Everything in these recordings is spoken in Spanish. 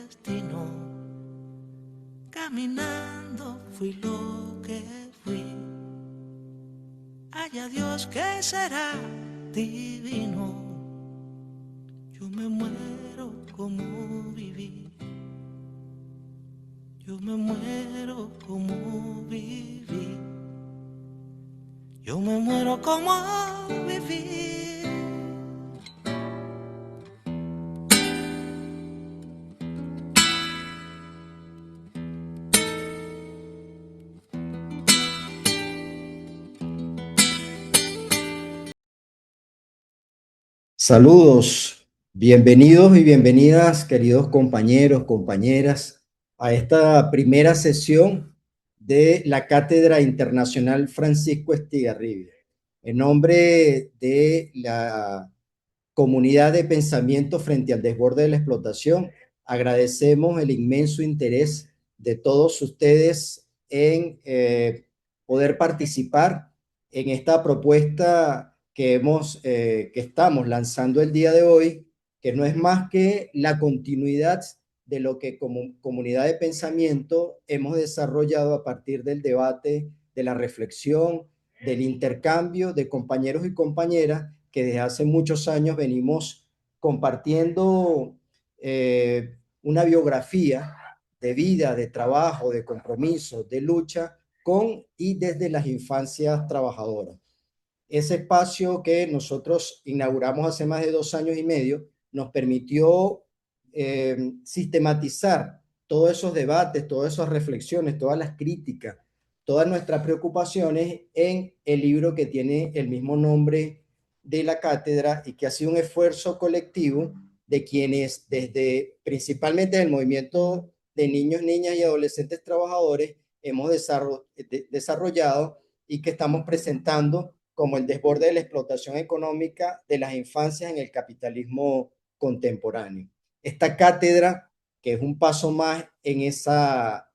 destino. Caminando fui lo que fui. Haya Dios que será divino. Yo me muero como viví. Yo me muero como viví. Yo me muero como viví. Saludos, bienvenidos y bienvenidas, queridos compañeros, compañeras, a esta primera sesión de la Cátedra Internacional Francisco Estigarribia. En nombre de la comunidad de pensamiento frente al desborde de la explotación, agradecemos el inmenso interés de todos ustedes en poder participar en esta propuesta que estamos lanzando el día de hoy, que no es más que la continuidad de lo que como comunidad de pensamiento hemos desarrollado a partir del debate, de la reflexión, del intercambio de compañeros y compañeras que desde hace muchos años venimos compartiendo una biografía de vida, de trabajo, de compromiso, de lucha con y desde las infancias trabajadoras. Ese espacio que nosotros inauguramos hace más de 2 años y medio nos permitió sistematizar todos esos debates, todas esas reflexiones, todas las críticas, todas nuestras preocupaciones en el libro que tiene el mismo nombre de la cátedra y que ha sido un esfuerzo colectivo de quienes desde principalmente el movimiento de niños, niñas y adolescentes trabajadores hemos desarrollado y que estamos presentando como el desborde de la explotación económica de las infancias en el capitalismo contemporáneo. Esta cátedra, que es un paso más en esa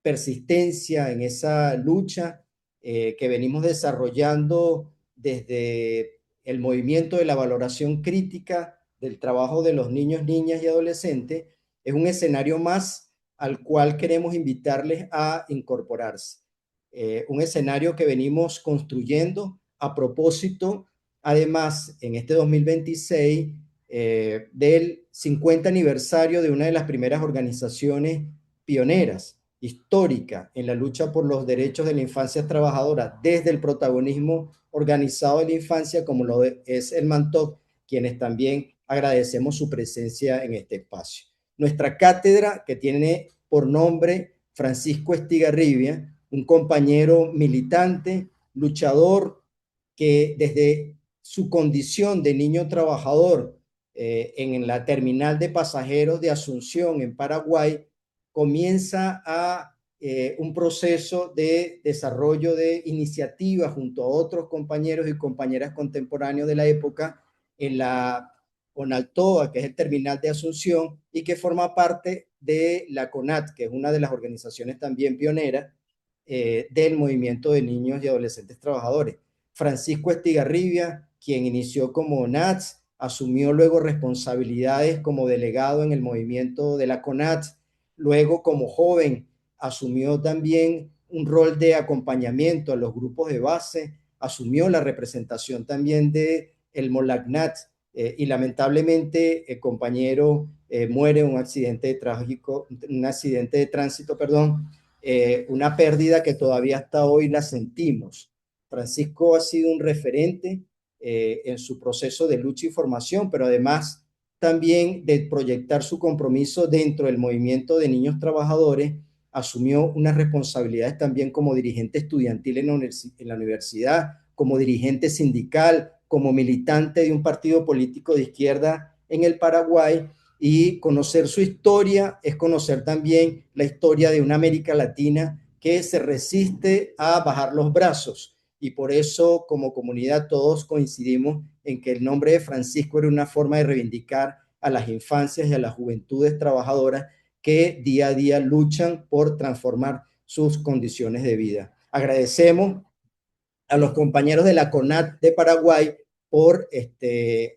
persistencia, en esa lucha que venimos desarrollando desde el movimiento de la valoración crítica del trabajo de los niños, niñas y adolescentes, es un escenario más al cual queremos invitarles a incorporarse. Un escenario que venimos construyendo a propósito, además, en este 2026, del 50 aniversario de una de las primeras organizaciones pioneras, histórica, en la lucha por los derechos de la infancia trabajadora, desde el protagonismo organizado de la infancia, como lo es el MANTOC, quienes también agradecemos su presencia en este espacio. Nuestra cátedra, que tiene por nombre Francisco Estigarribia, un compañero militante, luchador, que desde su condición de niño trabajador en la terminal de pasajeros de Asunción, en Paraguay, comienza un proceso de desarrollo de iniciativas junto a otros compañeros y compañeras contemporáneos de la época en la CONALTOA, que es el terminal de Asunción, y que forma parte de la CONAT, que es una de las organizaciones también pioneras del movimiento de niños y adolescentes trabajadores. Francisco Estigarribia, quien inició como NATS, asumió luego responsabilidades como delegado en el movimiento de la CONAT, luego como joven asumió también un rol de acompañamiento a los grupos de base, asumió la representación también de el MOLACNAT y lamentablemente el compañero muere en un accidente trágico, un accidente de tránsito, perdón, una pérdida que todavía hasta hoy la sentimos. Francisco ha sido un referente en su proceso de lucha y formación, pero además también de proyectar su compromiso dentro del movimiento de niños trabajadores, asumió unas responsabilidades también como dirigente estudiantil en la universidad, como dirigente sindical, como militante de un partido político de izquierda en el Paraguay, y conocer su historia es conocer también la historia de una América Latina que se resiste a bajar los brazos. Y por eso, como comunidad, todos coincidimos en que el nombre de Francisco era una forma de reivindicar a las infancias y a las juventudes trabajadoras que día a día luchan por transformar sus condiciones de vida. Agradecemos a los compañeros de la CONAT de Paraguay por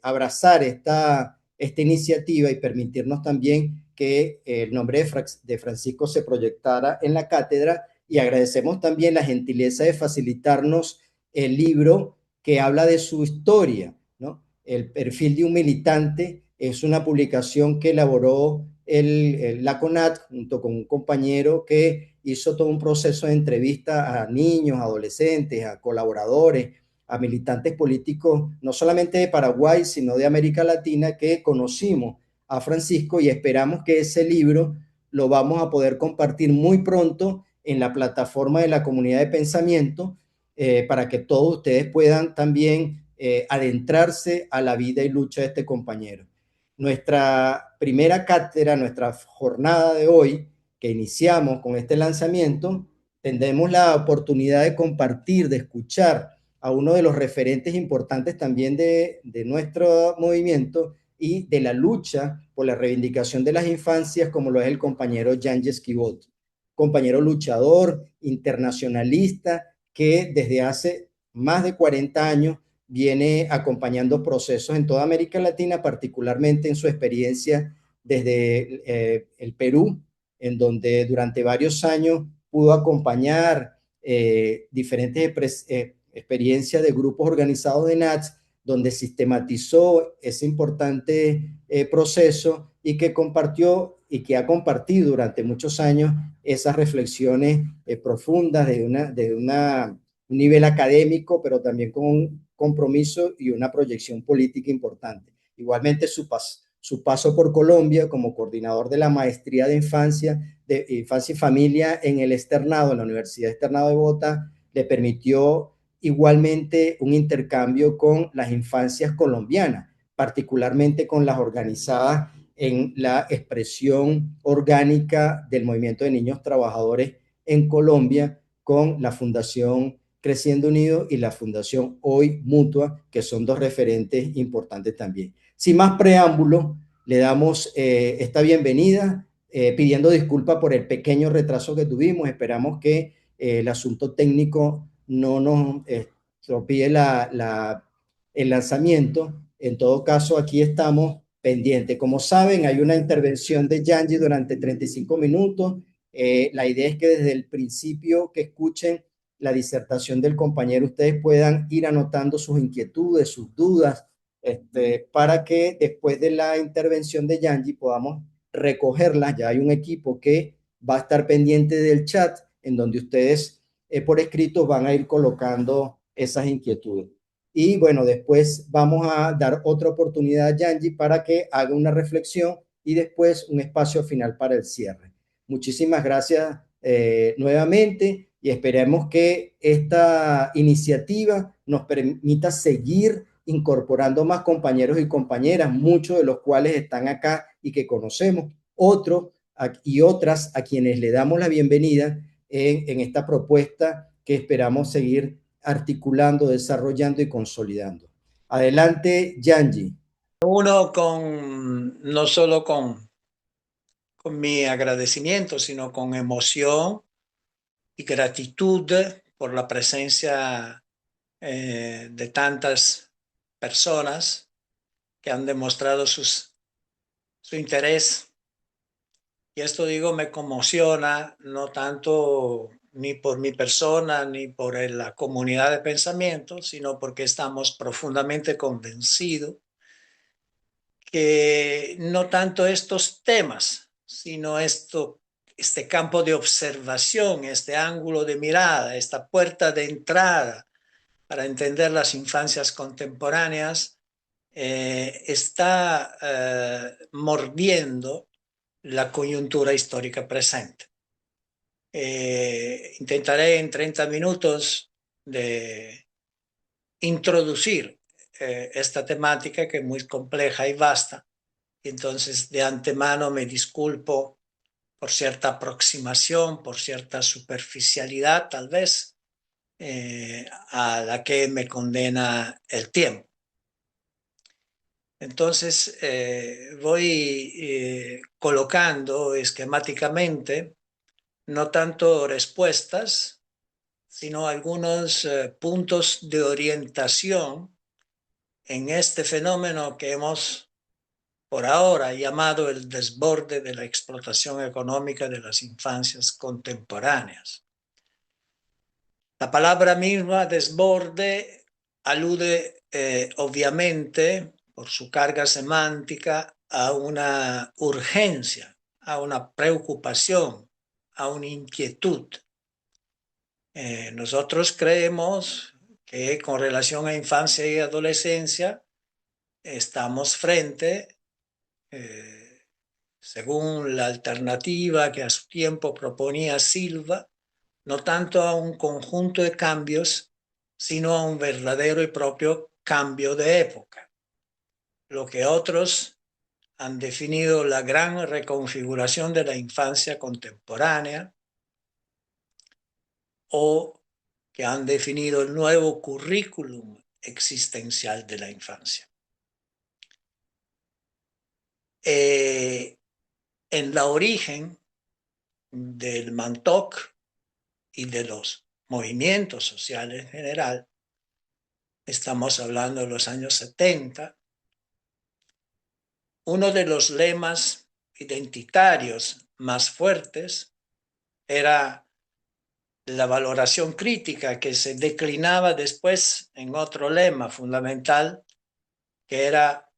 abrazar esta iniciativa y permitirnos también que el nombre de Francisco se proyectara en la cátedra y agradecemos también la gentileza de facilitarnos el libro que habla de su historia, ¿no? El perfil de un militante es una publicación que elaboró la CONAT junto con un compañero que hizo todo un proceso de entrevista a niños, adolescentes, a colaboradores, a militantes políticos, no solamente de Paraguay, sino de América Latina, que conocimos a Francisco y esperamos que ese libro lo vamos a poder compartir muy pronto en la plataforma de la comunidad de pensamiento para que todos ustedes puedan también adentrarse a la vida y lucha de este compañero. Nuestra primera cátedra, nuestra jornada de hoy, que iniciamos con este lanzamiento, tendremos la oportunidad de compartir, de escuchar a uno de los referentes importantes también de nuestro movimiento y de la lucha por la reivindicación de las infancias, como lo es el compañero Jan Esquivot, compañero luchador, internacionalista, que desde hace más de 40 años viene acompañando procesos en toda América Latina, particularmente en su experiencia desde el Perú, en donde durante varios años pudo acompañar diferentes experiencias de grupos organizados de NATS, donde sistematizó ese importante proceso y que compartió y que ha compartido durante muchos años esas reflexiones profundas un nivel académico, pero también con un compromiso y una proyección política importante. Igualmente su paso por Colombia como coordinador de la maestría de infancia y familia en el Externado, en la Universidad Externado de Bogotá, le permitió igualmente un intercambio con las infancias colombianas, particularmente con las organizadas en la expresión orgánica del movimiento de niños trabajadores en Colombia, con la Fundación Creciendo Unido y la Fundación Hoy Mutua, que son dos referentes importantes también. Sin más preámbulo, le damos esta bienvenida, pidiendo disculpas por el pequeño retraso que tuvimos. Esperamos que el asunto técnico no nos estropee el lanzamiento. En todo caso, aquí estamos pendientes. Como saben, hay una intervención de Yanji durante 35 minutos. La idea es que desde el principio que escuchen la disertación del compañero, ustedes puedan ir anotando sus inquietudes, sus dudas, para que después de la intervención de Yanji podamos recogerlas. Ya hay un equipo que va a estar pendiente del chat, en donde ustedes por escrito van a ir colocando esas inquietudes. Y bueno, después vamos a dar otra oportunidad a Yanji para que haga una reflexión y después un espacio final para el cierre. Muchísimas gracias nuevamente y esperemos que esta iniciativa nos permita seguir incorporando más compañeros y compañeras, muchos de los cuales están acá y que conocemos, otros y otras a quienes le damos la bienvenida en esta propuesta que esperamos seguir articulando, desarrollando y consolidando. Adelante, Yanji. Uno no solo con mi agradecimiento, sino con emoción y gratitud por la presencia de tantas personas que han demostrado su interés. Y esto, digo, me conmociona, no tanto ni por mi persona ni por la comunidad de pensamiento, sino porque estamos profundamente convencidos que no tanto estos temas, sino este campo de observación, este ángulo de mirada, esta puerta de entrada para entender las infancias contemporáneas, está mordiendo la coyuntura histórica presente. Intentaré en 30 minutos de introducir esta temática, que es muy compleja y vasta. Entonces, de antemano me disculpo por cierta aproximación, por cierta superficialidad, tal vez, a la que me condena el tiempo. Entonces, voy colocando esquemáticamente no tanto respuestas, sino algunos puntos de orientación en este fenómeno que hemos por ahora llamado el desborde de la explotación económica de las infancias contemporáneas. La palabra misma, desborde, alude obviamente, por su carga semántica, a una urgencia, a una preocupación, a una inquietud. Nosotros creemos que con relación a infancia y adolescencia estamos frente, según la alternativa que a su tiempo proponía Silva, no tanto a un conjunto de cambios, sino a un verdadero y propio cambio de época. Lo que otros han definido la gran reconfiguración de la infancia contemporánea, o que han definido el nuevo currículum existencial de la infancia. En la origen del MANTOC y de los movimientos sociales en general, estamos hablando de los años 70, uno de los lemas identitarios más fuertes era la valoración crítica, que se declinaba después en otro lema fundamental, que era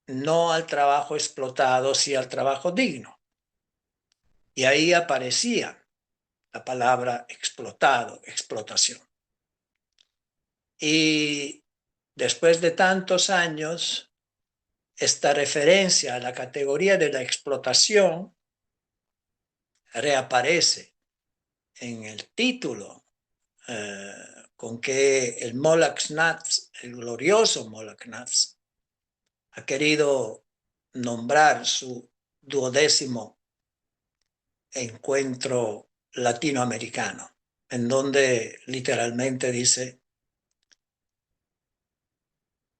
no al trabajo explotado, sí al trabajo digno. Y ahí aparecía la palabra explotado, explotación. Y después de tantos años, esta referencia a la categoría de la explotación reaparece en el título con que el Mollack Nats, el glorioso Mollack Nats, ha querido nombrar su 12º encuentro latinoamericano, en donde literalmente dice: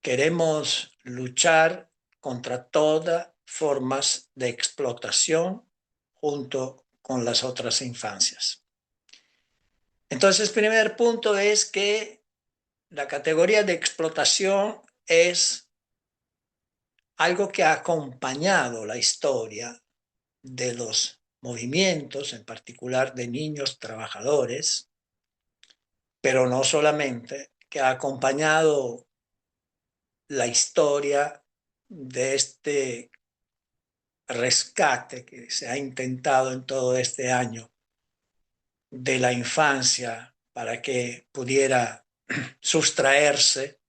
queremos luchar contra todas formas de explotación junto con las otras infancias. Entonces, el primer punto es que la categoría de explotación es algo que ha acompañado la historia de los movimientos, en particular de niños trabajadores, pero no solamente, que ha acompañado la historia de este rescate que se ha intentado en todo este año de la infancia para que pudiera sustraerse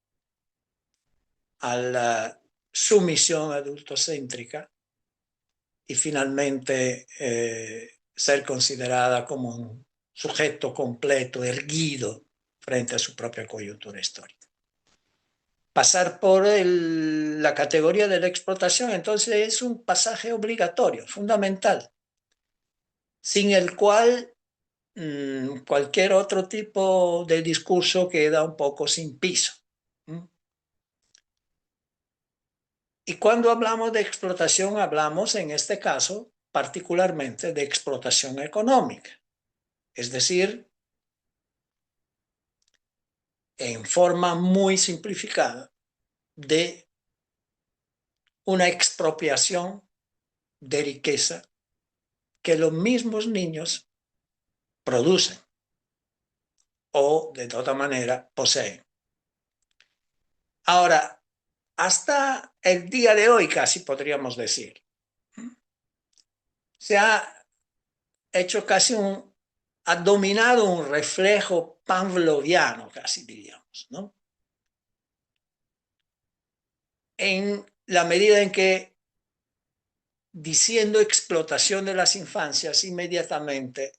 a la sumisión adultocéntrica y finalmente ser considerada como un sujeto completo, erguido frente a su propia coyuntura histórica. Pasar por la categoría de la explotación, entonces, es un pasaje obligatorio, fundamental, sin el cual cualquier otro tipo de discurso queda un poco sin piso. Y cuando hablamos de explotación, hablamos en este caso particularmente de explotación económica, es decir, en forma muy simplificada, de una expropiación de riqueza que los mismos niños producen o de otra manera poseen. Ahora, hasta el día de hoy, casi podríamos decir, se ha hecho casi ha dominado un reflejo pavloviano, casi diríamos, ¿no? En la medida en que, diciendo explotación de las infancias, inmediatamente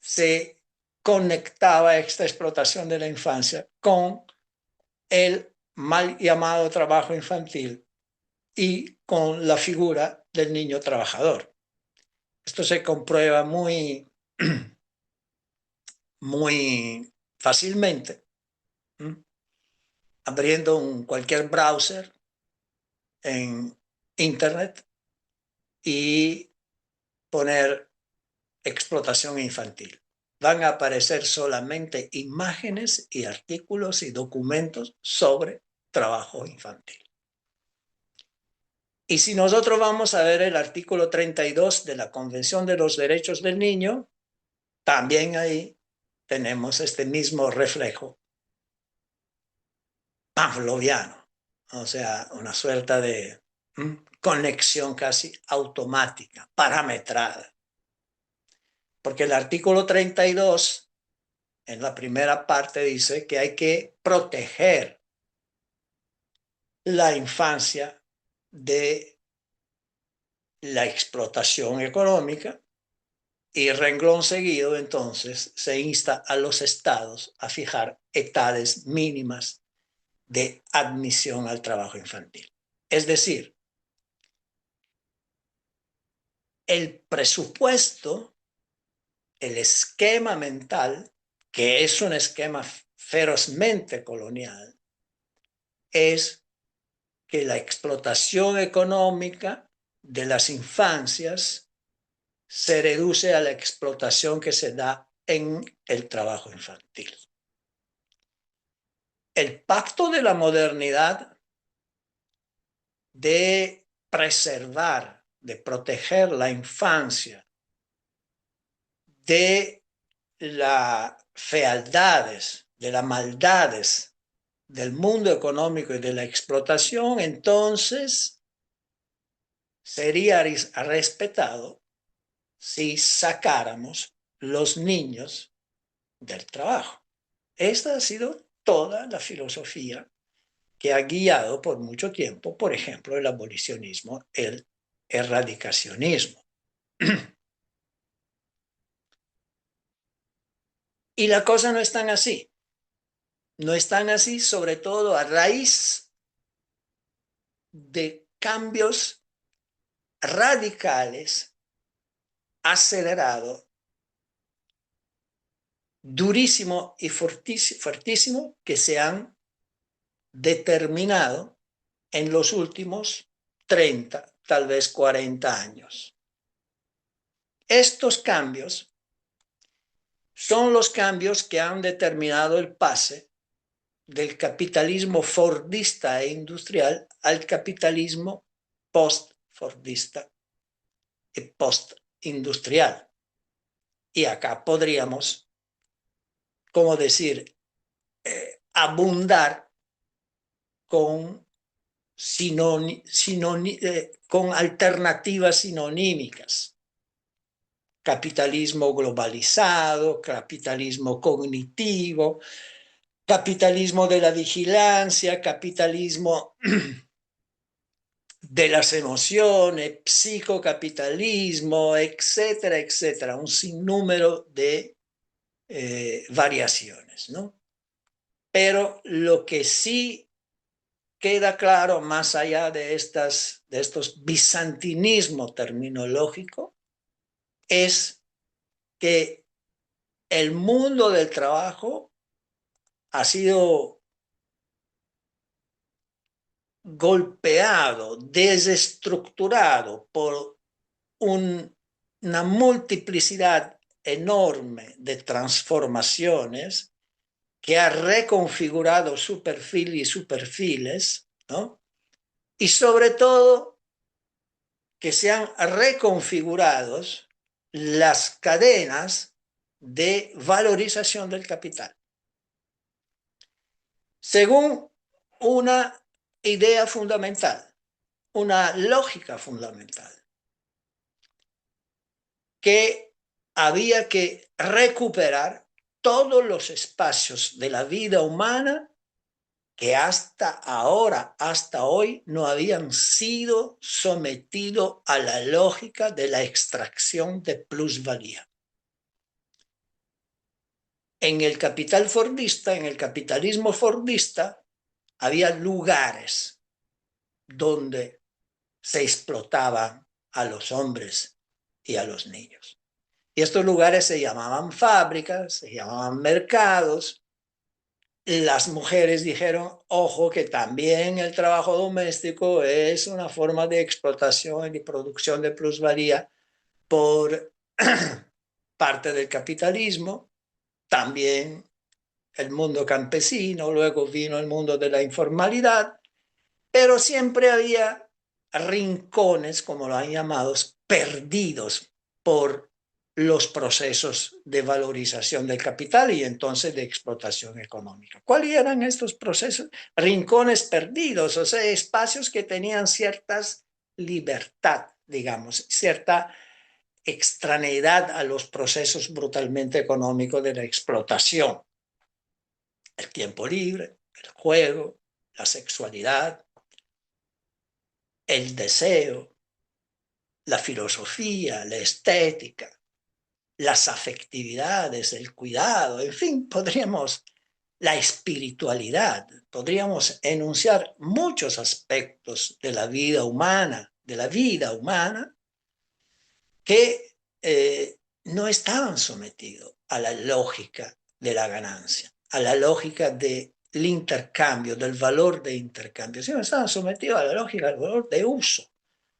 se conectaba esta explotación de la infancia con el mal llamado trabajo infantil y con la figura del niño trabajador. Esto se comprueba muy fácilmente abriendo cualquier browser en internet y poner explotación infantil. Van a aparecer solamente imágenes y artículos y documentos sobre trabajo infantil. Y si nosotros vamos a ver el artículo 32 de la Convención de los Derechos del Niño, también ahí tenemos este mismo reflejo pavloviano, o sea, una suerte de conexión casi automática, parametrada. Porque el artículo 32, en la primera parte, dice que hay que proteger la infancia de la explotación económica, y renglón seguido entonces se insta a los estados a fijar edades mínimas de admisión al trabajo infantil. Es decir, el presupuesto, el esquema mental, que es un esquema ferozmente colonial, es que la explotación económica de las infancias se reduce a la explotación que se da en el trabajo infantil. El pacto de la modernidad de preservar, de proteger la infancia de las fealdades, de las maldades del mundo económico y de la explotación, entonces sería respetado si sacáramos los niños del trabajo. Esta ha sido toda la filosofía que ha guiado por mucho tiempo, por ejemplo, el abolicionismo, el erradicacionismo. Y la cosa no es tan así. No es tan así, sobre todo a raíz de cambios radicales, acelerados, durísimo y fuertísimo, que se han determinado en los últimos 30, tal vez 40 años. Estos cambios son los cambios que han determinado el pase del capitalismo fordista e industrial al capitalismo post-fordista y post-industrial. Y acá podríamos, como decir, abundar con, con alternativas sinonímicas. Capitalismo globalizado, capitalismo cognitivo, capitalismo de la vigilancia, capitalismo de las emociones, psicocapitalismo, etcétera, etcétera. Un sinnúmero de variaciones, ¿no? Pero lo que sí queda claro, más allá de estos bizantinismo terminológico, es que el mundo del trabajo ha sido golpeado, desestructurado por una multiplicidad enorme de transformaciones que ha reconfigurado su perfil y sus perfiles, ¿no? Y sobre todo que se han reconfigurado las cadenas de valorización del capital, según una idea fundamental, una lógica fundamental, que había que recuperar todos los espacios de la vida humana que hasta ahora, hasta hoy, no habían sido sometidos a la lógica de la extracción de plusvalía. En el capital fordista, en el capitalismo fordista, había lugares donde se explotaban a los hombres y a los niños. Y estos lugares se llamaban fábricas, se llamaban mercados. Las mujeres dijeron, ojo, que también el trabajo doméstico es una forma de explotación y producción de plusvalía por parte del capitalismo. También el mundo campesino, luego vino el mundo de la informalidad, pero siempre había rincones, como lo han llamado, perdidos por los procesos de valorización del capital y entonces de explotación económica. ¿Cuáles eran estos procesos? Rincones perdidos, o sea, espacios que tenían ciertas libertad, digamos, cierta extraneidad a los procesos brutalmente económicos de la explotación. El tiempo libre, el juego, la sexualidad, el deseo, la filosofía, la estética, las afectividades, el cuidado, en fin, la espiritualidad, podríamos enunciar muchos aspectos de la vida humana, que no estaban sometidos a la lógica de la ganancia, a la lógica del intercambio, del valor de intercambio, sino estaban sometidos a la lógica del valor de uso,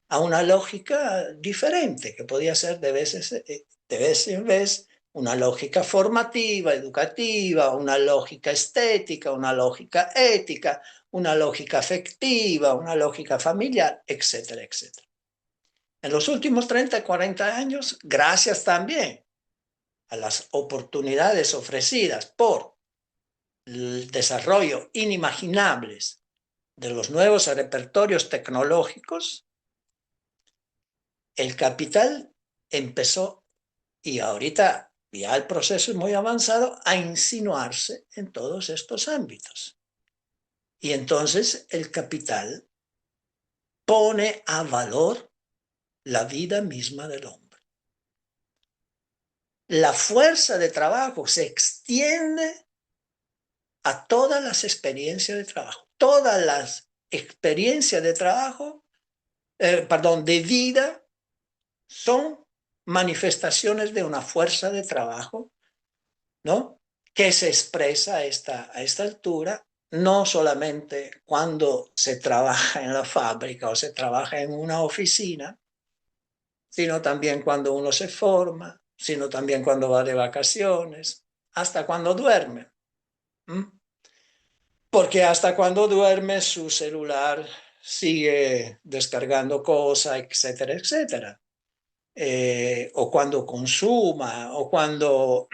a una lógica diferente, que podía ser de vez en vez una lógica formativa, educativa, una lógica estética, una lógica ética, una lógica afectiva, una lógica familiar, etcétera, etcétera. En los últimos 30, 40 años, gracias también a las oportunidades ofrecidas por el desarrollo inimaginables de los nuevos repertorios tecnológicos, el capital empezó, y ahorita ya el proceso es muy avanzado, a insinuarse en todos estos ámbitos. Y entonces el capital pone a valor la vida misma del hombre. La fuerza de trabajo se extiende a todas las experiencias de trabajo. Todas las experiencias de trabajo, de vida, son manifestaciones de una fuerza de trabajo, ¿no?, que se expresa a esta altura, no solamente cuando se trabaja en la fábrica o se trabaja en una oficina, sino también cuando uno se forma, sino también cuando va de vacaciones, hasta cuando duerme. Porque hasta cuando duerme su celular sigue descargando cosas, etcétera, etcétera. O cuando consuma, o cuando,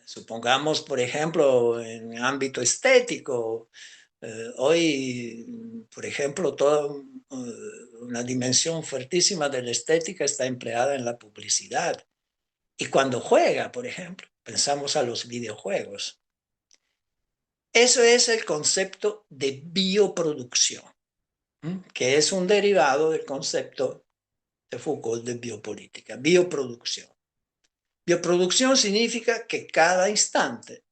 supongamos, por ejemplo, en ámbito estético, hoy, por ejemplo, toda una dimensión fuertísima de la estética está empleada en la publicidad. Y cuando juega, por ejemplo, pensamos a los videojuegos. Eso es el concepto de bioproducción, que es un derivado del concepto de Foucault de biopolítica, bioproducción. Bioproducción significa que cada instante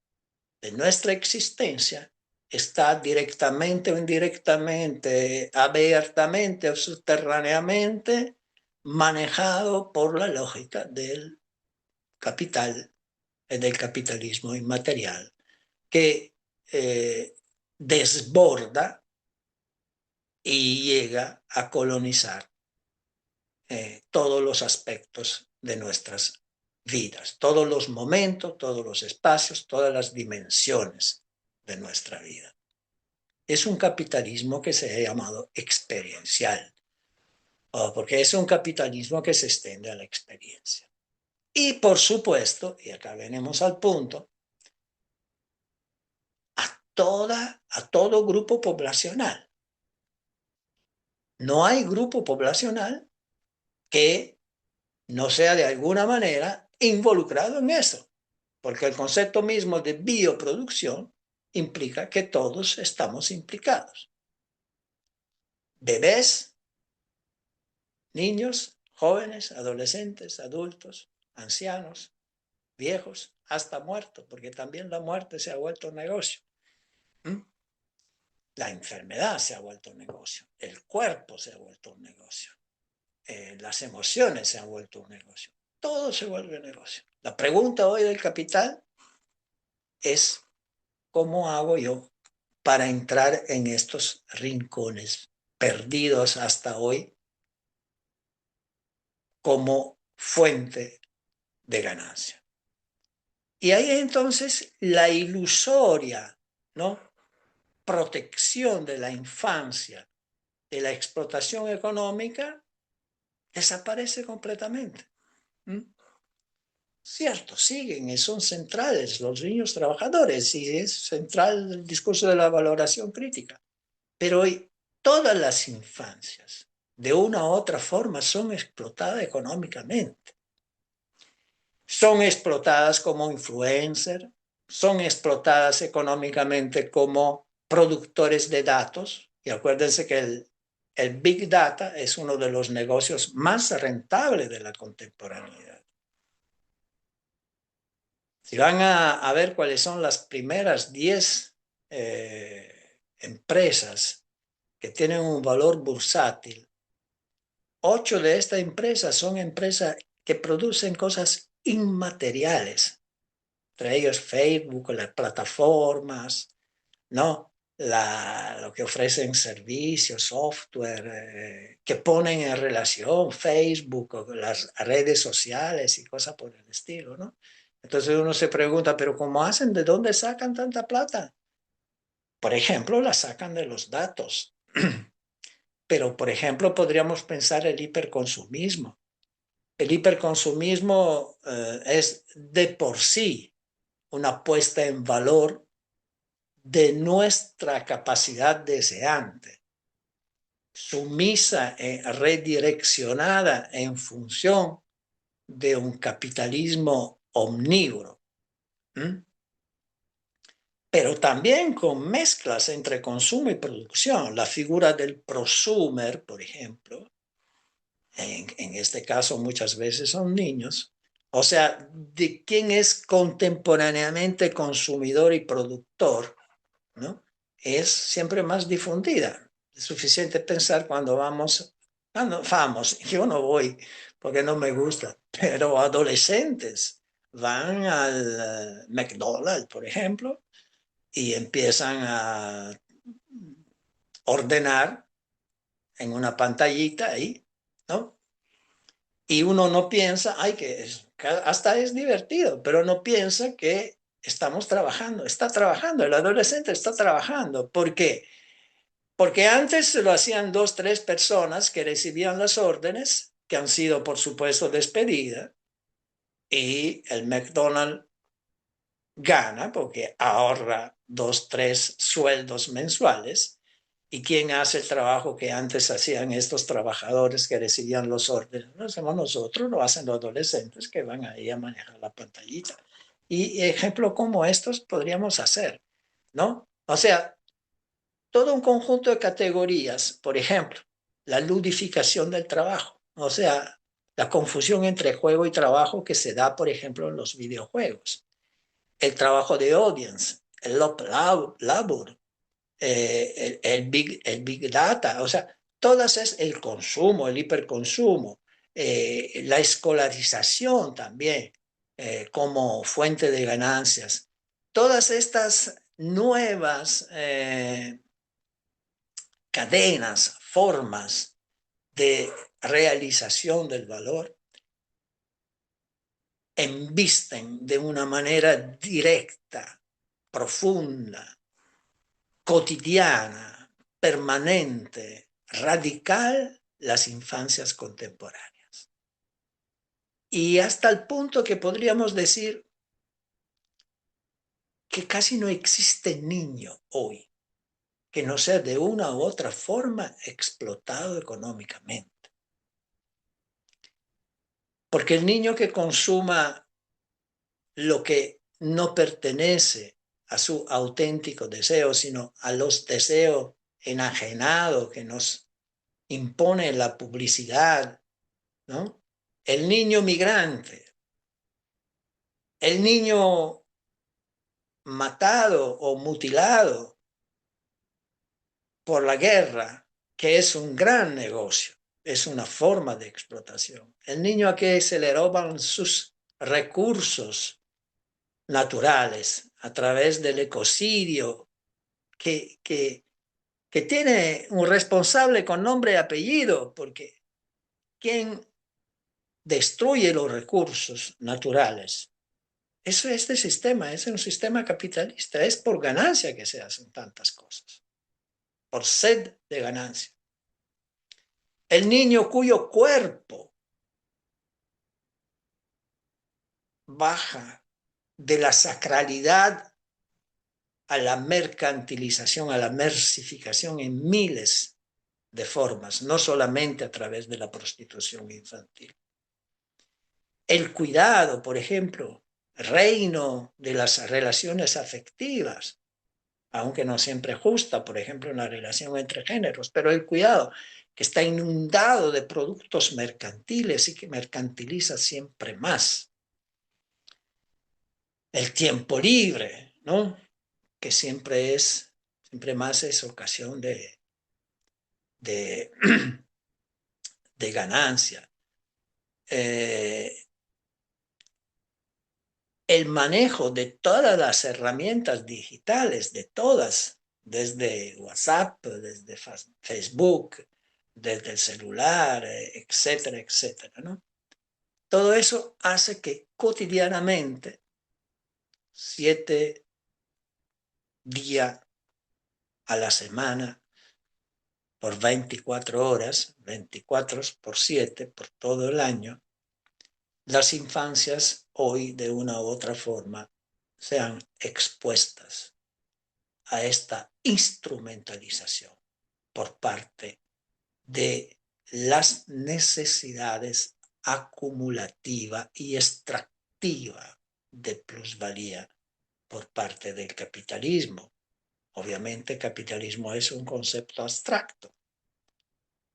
de nuestra existencia está directamente o indirectamente, abiertamente o subterráneamente manejado por la lógica del capital, del capitalismo inmaterial, que desborda y llega a colonizar todos los aspectos de nuestras vidas, todos los momentos, todos los espacios, todas las dimensiones de nuestra vida. Es un capitalismo que se ha llamado experiencial, porque es un capitalismo que se extiende a la experiencia. Y por supuesto, y acá venimos al punto, a todo grupo poblacional. No hay grupo poblacional que no sea de alguna manera involucrado en eso, porque el concepto mismo de bioproducción implica que todos estamos implicados. Bebés, niños, jóvenes, adolescentes, adultos, ancianos, viejos, hasta muertos, porque también la muerte se ha vuelto un negocio. La enfermedad se ha vuelto un negocio, el cuerpo se ha vuelto un negocio, las emociones se han vuelto un negocio, todo se vuelve negocio. La pregunta hoy del capital es: ¿cómo hago yo para entrar en estos rincones perdidos hasta hoy como fuente de ganancia? Y ahí entonces la ilusoria, ¿no?, protección de la infancia de la explotación económica desaparece completamente. ¿Mm? Cierto, siguen y son centrales los niños trabajadores y es central el discurso de la valoración crítica. Pero hoy todas las infancias, de una u otra forma, son explotadas económicamente. Son explotadas como influencers, son explotadas económicamente como productores de datos. Y acuérdense que el Big Data es uno de los negocios más rentables de la contemporaneidad. Si van a ver cuáles son las primeras 10 empresas que tienen un valor bursátil, 8 de estas empresas son empresas que producen cosas inmateriales, entre ellos Facebook, las plataformas, ¿no? Lo que ofrecen servicios, software, que ponen en relación Facebook o las redes sociales y cosas por el estilo, ¿no? Entonces uno se pregunta, ¿pero cómo hacen? ¿De dónde sacan tanta plata? Por ejemplo, la sacan de los datos. Pero, por ejemplo, podríamos pensar el hiperconsumismo. El hiperconsumismo es de por sí una puesta en valor de nuestra capacidad deseante, sumisa y redireccionada en función de un capitalismo omnívoro. ¿Mm? Pero también con mezclas entre consumo y producción. La figura del prosumer, por ejemplo, en este caso muchas veces son niños, o sea, de quién es contemporáneamente consumidor y productor, ¿no? Es siempre más difundida. Es suficiente pensar cuando vamos, yo no voy porque no me gusta, pero adolescentes van al McDonald's, por ejemplo, y empiezan a ordenar en una pantallita ahí, ¿no? Y uno no piensa, ay, hasta es divertido, pero no piensa que estamos trabajando, está trabajando, el adolescente está trabajando. ¿Por qué? Porque antes lo hacían 2, 3 personas que recibían las órdenes, que han sido, por supuesto, despedidas, y el McDonald's gana porque ahorra 2, 3 sueldos mensuales. ¿Y quién hace el trabajo que antes hacían estos trabajadores que recibían los órdenes? Lo hacemos nosotros, lo hacen los adolescentes que van ahí a manejar la pantallita. Y ejemplos como estos podríamos hacer, ¿no? O sea, todo un conjunto de categorías, por ejemplo, la ludificación del trabajo, o sea, la confusión entre juego y trabajo que se da, por ejemplo, en los videojuegos, el trabajo de audience, el labor, el big data, o sea, todas es el consumo, el hiperconsumo, la escolarización también como fuente de ganancias. Todas estas nuevas cadenas, formas de realización del valor embisten de una manera directa, profunda, cotidiana, permanente, radical las infancias contemporáneas. Y hasta el punto que podríamos decir que casi no existe niño hoy que no sea de una u otra forma explotado económicamente. Porque el niño que consuma lo que no pertenece a su auténtico deseo, sino a los deseos enajenados que nos impone la publicidad, ¿no? El niño migrante, el niño matado o mutilado por la guerra, que es un gran negocio, es una forma de explotación. El niño a que se le roban sus recursos naturales a través del ecocidio, que tiene un responsable con nombre y apellido, porque quien destruye los recursos naturales, eso es este sistema, es un sistema capitalista, es por ganancia que se hacen tantas cosas, por sed de ganancia. El niño cuyo cuerpo baja de la sacralidad a la mercantilización, a la mercificación en miles de formas, no solamente a través de la prostitución infantil. El cuidado, por ejemplo, reino de las relaciones afectivas, aunque no siempre justa, por ejemplo, en la relación entre géneros, pero el cuidado que está inundado de productos mercantiles y que mercantiliza siempre más. El tiempo libre, ¿no? Que siempre más es ocasión de, de ganancia. El manejo de todas las herramientas digitales, de todas, desde WhatsApp, desde Facebook, desde el celular, etcétera, etcétera, ¿no? Todo eso hace que cotidianamente, 7 días a la semana, por 24 horas, 24/7, por todo el año, las infancias hoy de una u otra forma sean expuestas a esta instrumentalización por parte de las necesidades acumulativa y extractiva de plusvalía por parte del capitalismo. Obviamente, capitalismo es un concepto abstracto.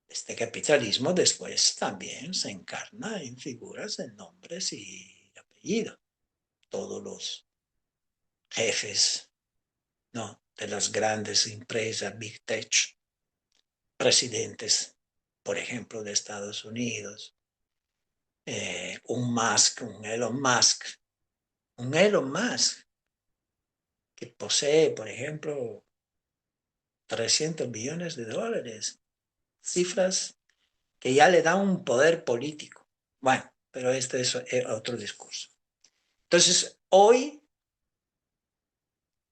Este capitalismo después también se encarna en figuras, en nombres y apellidos. Todos los jefes, ¿no?, de las grandes empresas, Big Tech, presidentes, por ejemplo, de Estados Unidos, un Elon Musk, que posee, por ejemplo, 300 billones de dólares, cifras que ya le dan un poder político. Bueno, pero este es otro discurso. Entonces, hoy,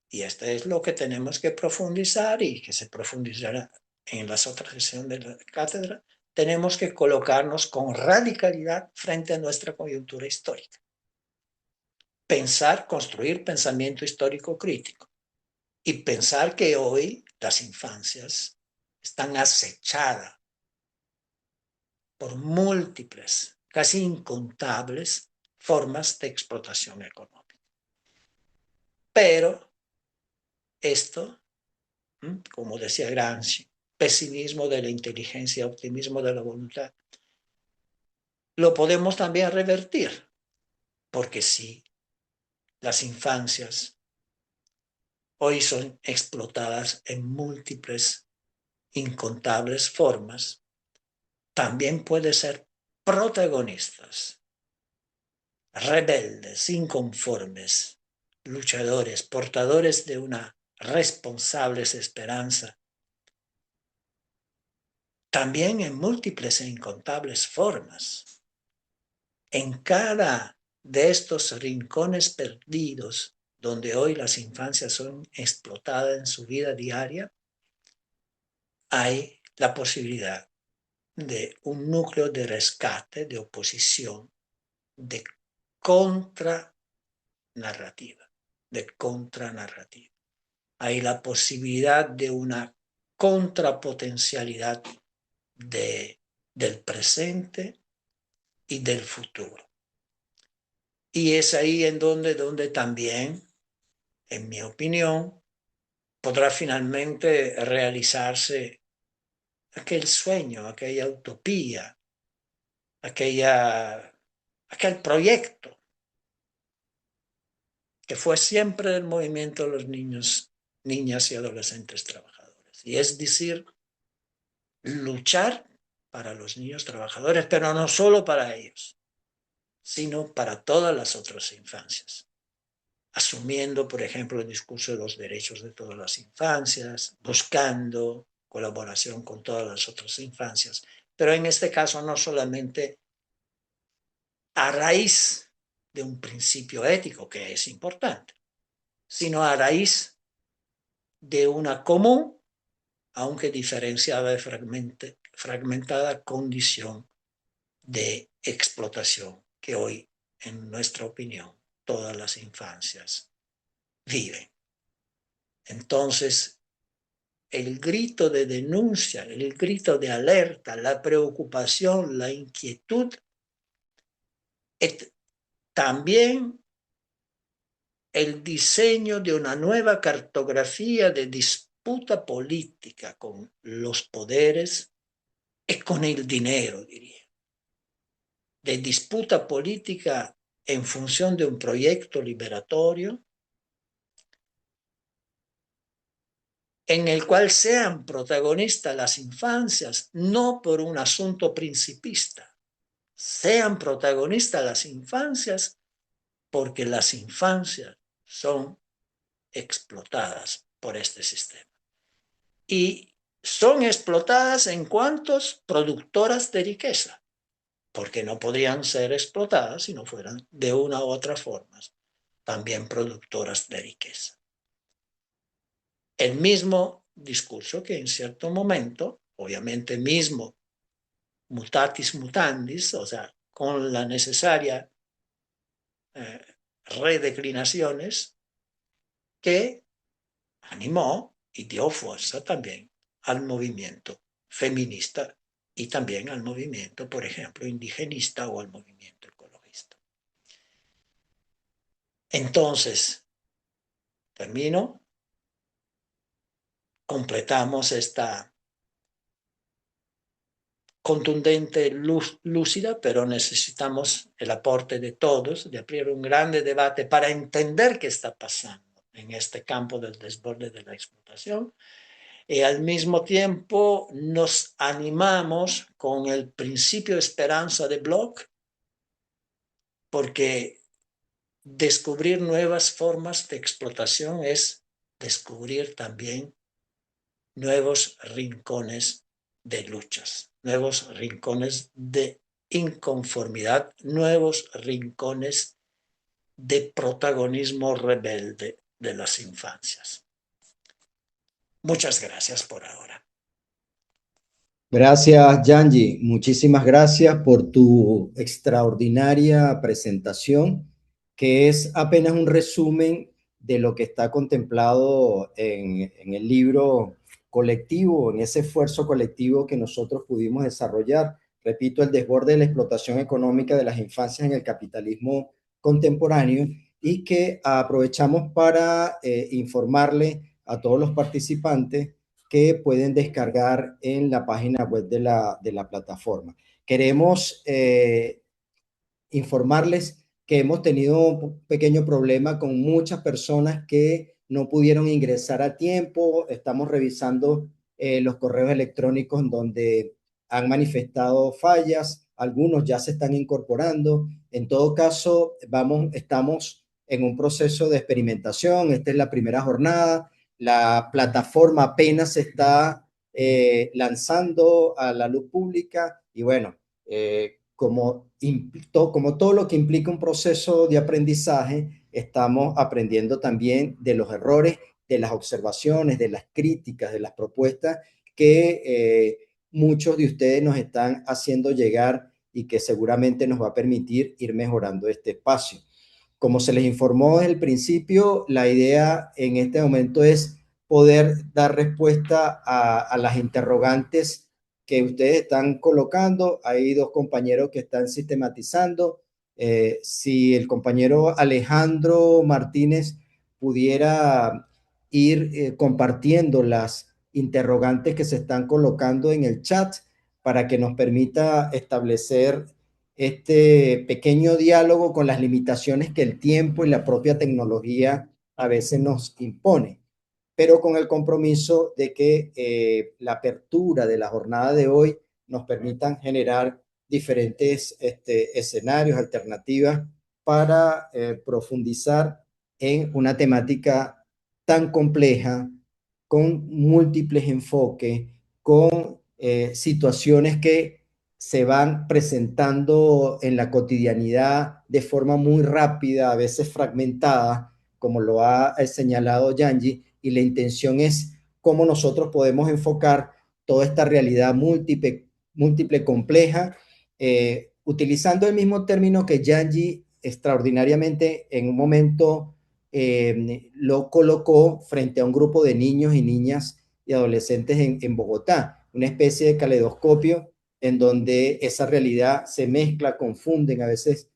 y esto es lo que tenemos que profundizar y que se profundizará en las otras sesiones de la cátedra, tenemos que colocarnos con radicalidad frente a nuestra coyuntura histórica. Pensar, construir pensamiento histórico crítico y pensar que hoy las infancias están acechadas por múltiples, casi incontables formas de explotación económica. Pero esto, como decía Gramsci, pesimismo de la inteligencia, optimismo de la voluntad, lo podemos también revertir, porque si las infancias hoy son explotadas en múltiples, incontables formas, también pueden ser protagonistas, rebeldes, inconformes, luchadores, portadores de una responsable esperanza, también en múltiples e incontables formas. En cada de estos rincones perdidos, donde hoy las infancias son explotadas en su vida diaria, hay la posibilidad de un núcleo de rescate, de oposición, de contranarrativa, Hay la posibilidad de una contrapotencialidad del presente y del futuro. Y es ahí en donde también, en mi opinión, podrá finalmente realizarse aquel sueño, aquella utopía, aquel proyecto que fue siempre el movimiento de los niños, niñas y adolescentes trabajadores. Y es decir, luchar para los niños trabajadores, pero no solo para ellos, sino para todas las otras infancias. Asumiendo, por ejemplo, el discurso de los derechos de todas las infancias, buscando colaboración con todas las otras infancias, pero en este caso no solamente a raíz de un principio ético que es importante, sino a raíz de una común, aunque diferenciada fragmentada condición de explotación que hoy, en nuestra opinión, todas las infancias viven. Entonces, el grito de denuncia, el grito de alerta, la preocupación, la inquietud, también el diseño de una nueva cartografía de disputa política con los poderes y con el dinero, diría. De disputa política en función de un proyecto liberatorio en el cual sean protagonistas las infancias, no por un asunto principista, sean protagonistas las infancias porque las infancias son explotadas por este sistema. Y son explotadas en cuantos productoras de riqueza, porque no podrían ser explotadas si no fueran de una u otra forma también productoras de riqueza. El mismo discurso que en cierto momento, obviamente mismo mutatis mutandis, o sea, con la necesaria redeclinaciones, que animó y dio fuerza también al movimiento feminista y también al movimiento, por ejemplo, indigenista o al movimiento ecologista. Entonces, termino, completamos esta contundente, lúcida, pero necesitamos el aporte de todos, de abrir un grande debate para entender qué está pasando en este campo del desborde de la explotación. Y al mismo tiempo nos animamos con el principio de esperanza de Bloch, porque descubrir nuevas formas de explotación es descubrir también nuevos rincones de luchas, nuevos rincones de inconformidad, nuevos rincones de protagonismo rebelde de las infancias. Muchas gracias por ahora. Gracias, Yanji. Muchísimas gracias por tu extraordinaria presentación, que es apenas un resumen de lo que está contemplado en el libro colectivo, en ese esfuerzo colectivo que nosotros pudimos desarrollar. Repito, el desborde de la explotación económica de las infancias en el capitalismo contemporáneo, y que aprovechamos para informarle a todos los participantes que pueden descargar en la página web de la plataforma. Queremos informarles que hemos tenido un pequeño problema con muchas personas que no pudieron ingresar a tiempo. Estamos revisando los correos electrónicos donde han manifestado fallas. Algunos ya se están incorporando. En todo caso, estamos en un proceso de experimentación. Esta es la primera jornada. La plataforma apenas se está lanzando a la luz pública y bueno, como todo lo que implica un proceso de aprendizaje, estamos aprendiendo también de los errores, de las observaciones, de las críticas, de las propuestas que muchos de ustedes nos están haciendo llegar y que seguramente nos va a permitir ir mejorando este espacio. Como se les informó desde el principio, la idea en este momento es poder dar respuesta a las interrogantes que ustedes están colocando. Hay dos compañeros que están sistematizando. Si el compañero Alejandro Martínez pudiera ir compartiendo las interrogantes que se están colocando en el chat para que nos permita establecer este pequeño diálogo con las limitaciones que el tiempo y la propia tecnología a veces nos impone, pero con el compromiso de que la apertura de la jornada de hoy nos permitan generar diferentes escenarios, alternativas para profundizar en una temática tan compleja, con múltiples enfoques, con situaciones que se van presentando en la cotidianidad de forma muy rápida, a veces fragmentada, como lo ha señalado Yanji, y la intención es cómo nosotros podemos enfocar toda esta realidad múltiple múltiple compleja, utilizando el mismo término que Yanji extraordinariamente en un momento lo colocó frente a un grupo de niños y niñas y adolescentes en Bogotá, una especie de caleidoscopio en donde esa realidad se mezcla, confunden, a veces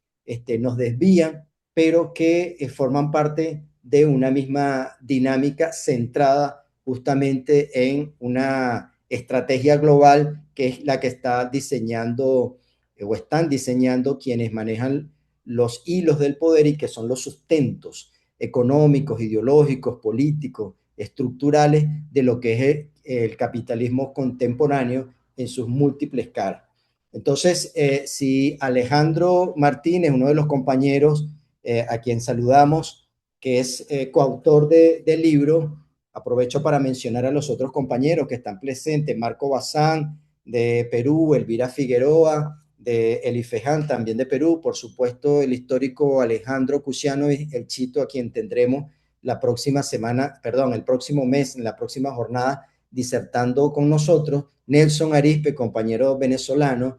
nos desvían, pero que forman parte de una misma dinámica centrada justamente en una estrategia global que es la que está diseñando o están diseñando quienes manejan los hilos del poder y que son los sustentos económicos, ideológicos, políticos, estructurales de lo que es el capitalismo contemporáneo en sus múltiples caras. Entonces, si Alejandro Martínez, uno de los compañeros a quien saludamos, que es coautor del libro, aprovecho para mencionar a los otros compañeros que están presentes, Marco Bazán de Perú, Elvira Figueroa de Elifeján, también de Perú, por supuesto el histórico Alejandro Cusiano y el Chito, a quien tendremos la próxima semana, perdón, el próximo mes, en la próxima jornada, disertando con nosotros, Nelson Arispe, compañero venezolano,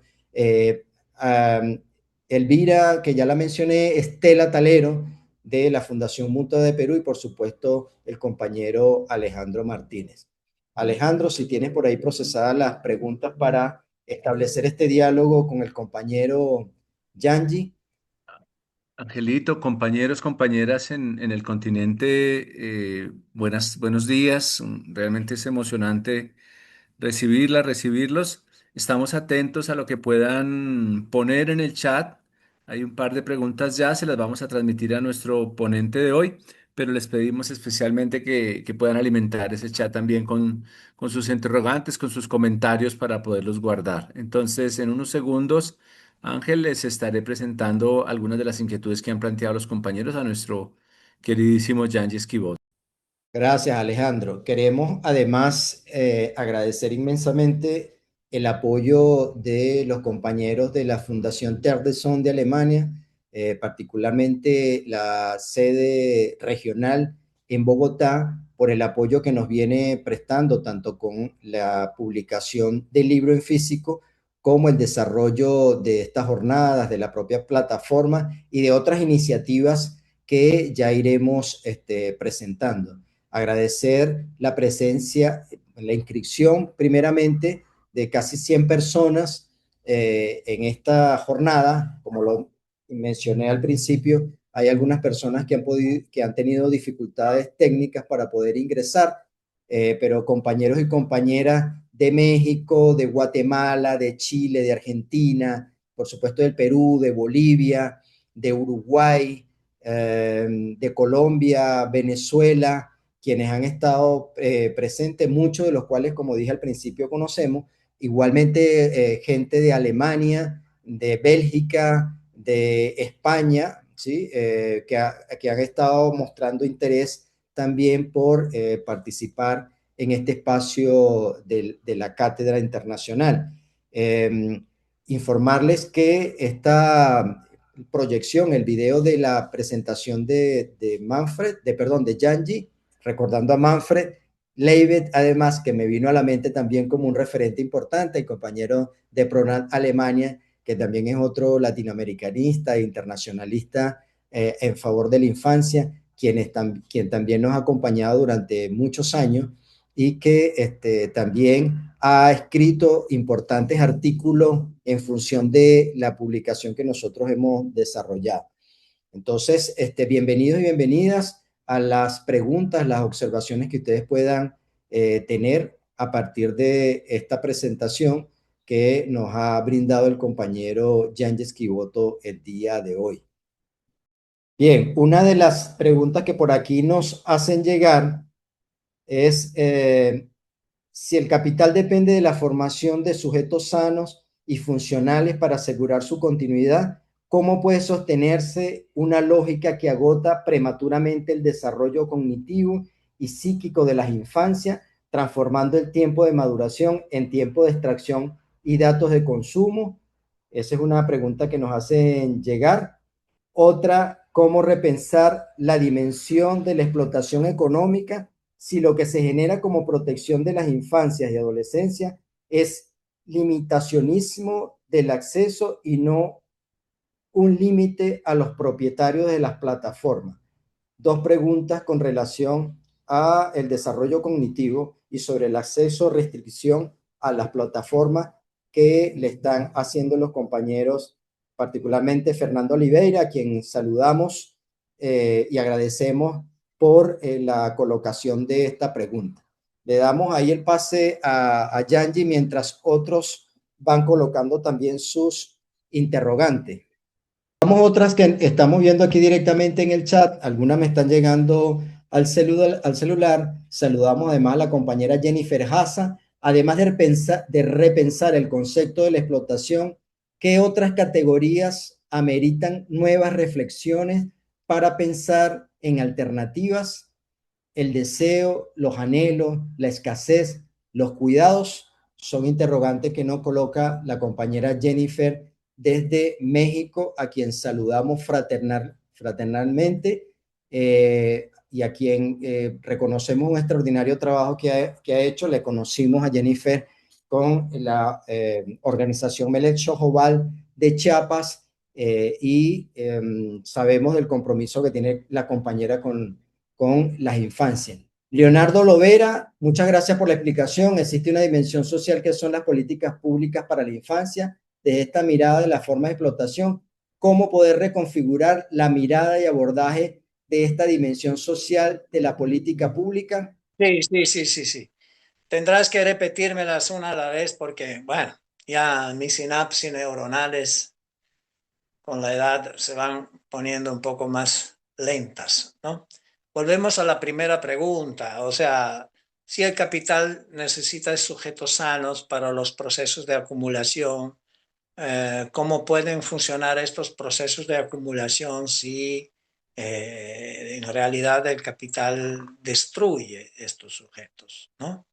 Elvira, que ya la mencioné, Estela Talero, de la Fundación Mutua de Perú y por supuesto el compañero Alejandro Martínez. Alejandro, si tienes por ahí procesadas las preguntas para establecer este diálogo con el compañero Yanji. Angelito, compañeros, compañeras en el continente, buenos días. Realmente es emocionante recibirlos. Estamos atentos a lo que puedan poner en el chat. Hay un par de preguntas ya, se las vamos a transmitir a nuestro ponente de hoy, pero les pedimos especialmente que puedan alimentar ese chat también con sus interrogantes, con sus comentarios para poderlos guardar. Entonces, en unos segundos, Ángel, les estaré presentando algunas de las inquietudes que han planteado los compañeros a nuestro queridísimo Yanji Esquibot. Gracias, Alejandro. Queremos además agradecer inmensamente el apoyo de los compañeros de la Fundación Terre des Hommes de Alemania, particularmente la sede regional en Bogotá, por el apoyo que nos viene prestando tanto con la publicación del libro en físico como el desarrollo de estas jornadas, de la propia plataforma y de otras iniciativas que ya iremos presentando. Agradecer la presencia, la inscripción primeramente de casi 100 personas en esta jornada. Como lo mencioné al principio, hay algunas personas que han tenido dificultades técnicas para poder ingresar, pero compañeros y compañeras de México, de Guatemala, de Chile, de Argentina, por supuesto del Perú, de Bolivia, de Uruguay, de Colombia, Venezuela, quienes han estado presentes, muchos de los cuales, como dije al principio, conocemos, igualmente gente de Alemania, de Bélgica, de España, ¿sí? Que han estado mostrando interés también por participar en este espacio de la Cátedra Internacional. Informarles que esta proyección, el video de la presentación de Manfred, de Yanji, recordando a Manfred Leibet, además, que me vino a la mente también como un referente importante, el compañero de Pronad Alemania, que también es otro latinoamericanista e internacionalista en favor de la infancia, quien también nos ha acompañado durante muchos años y que también ha escrito importantes artículos en función de la publicación que nosotros hemos desarrollado. Entonces, bienvenidos y bienvenidas a las preguntas, las observaciones que ustedes puedan tener a partir de esta presentación que nos ha brindado el compañero Yanji Esquivoto el día de hoy. Bien, una de las preguntas que por aquí nos hacen llegar es si el capital depende de la formación de sujetos sanos y funcionales para asegurar su continuidad, ¿cómo puede sostenerse una lógica que agota prematuramente el desarrollo cognitivo y psíquico de las infancias, transformando el tiempo de maduración en tiempo de extracción y datos de consumo? Esa es una pregunta que nos hacen llegar. Otra, ¿cómo repensar la dimensión de la explotación económica si lo que se genera como protección de las infancias y adolescencias es limitacionismo del acceso y no un límite a los propietarios de las plataformas. Dos preguntas con relación a el desarrollo cognitivo y sobre el acceso, restricción a las plataformas que le están haciendo los compañeros, particularmente Fernando Oliveira, a quien saludamos y agradecemos por la colocación de esta pregunta. Le damos ahí el pase a Yanji mientras otros van colocando también sus interrogantes. Vamos otras que estamos viendo aquí directamente en el chat. Algunas me están llegando al celular. Saludamos además a la compañera Jennifer Haza. Además de repensar el concepto de la explotación, ¿qué otras categorías ameritan nuevas reflexiones para pensar en alternativas? El deseo, los anhelos, la escasez, los cuidados son interrogantes que nos coloca la compañera Jennifer desde México, a quien saludamos fraternalmente y a quien reconocemos un extraordinario trabajo que ha hecho. Le conocimos a Jennifer con la organización Melet Xojobal de Chiapas y sabemos del compromiso que tiene la compañera con las infancias. Leonardo Lovera, muchas gracias por la explicación. Existe una dimensión social que son las políticas públicas para la infancia. Desde esta mirada de la forma de explotación, ¿cómo poder reconfigurar la mirada y abordaje de esta dimensión social de la política pública? Sí. Tendrás que repetírmelas una a la vez porque, bueno, ya mis sinapsis neuronales con la edad se van poniendo un poco más lentas, ¿no? Volvemos a la primera pregunta, o sea, si el capital necesita sujetos sanos para los procesos de acumulación, ¿cómo pueden funcionar estos procesos de acumulación si en realidad el capital destruye estos sujetos, ¿no?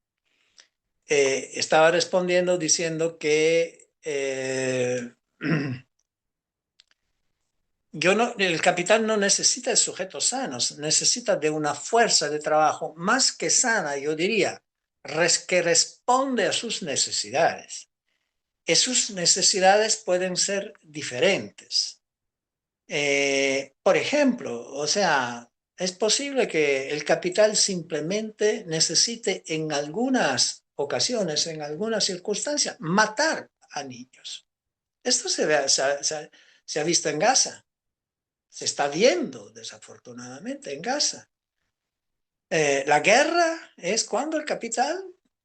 Estaba respondiendo diciendo que el capital no necesita de sujetos sanos, necesita de una fuerza de trabajo más que sana, yo diría, que responde a sus necesidades. Y sus necesidades pueden ser diferentes. Por ejemplo, o sea, es posible que el capital simplemente necesite en algunas ocasiones, en algunas circunstancias, matar a niños. Esto se ha visto en Gaza. Se está viendo, desafortunadamente, en Gaza. La guerra es cuando el capital,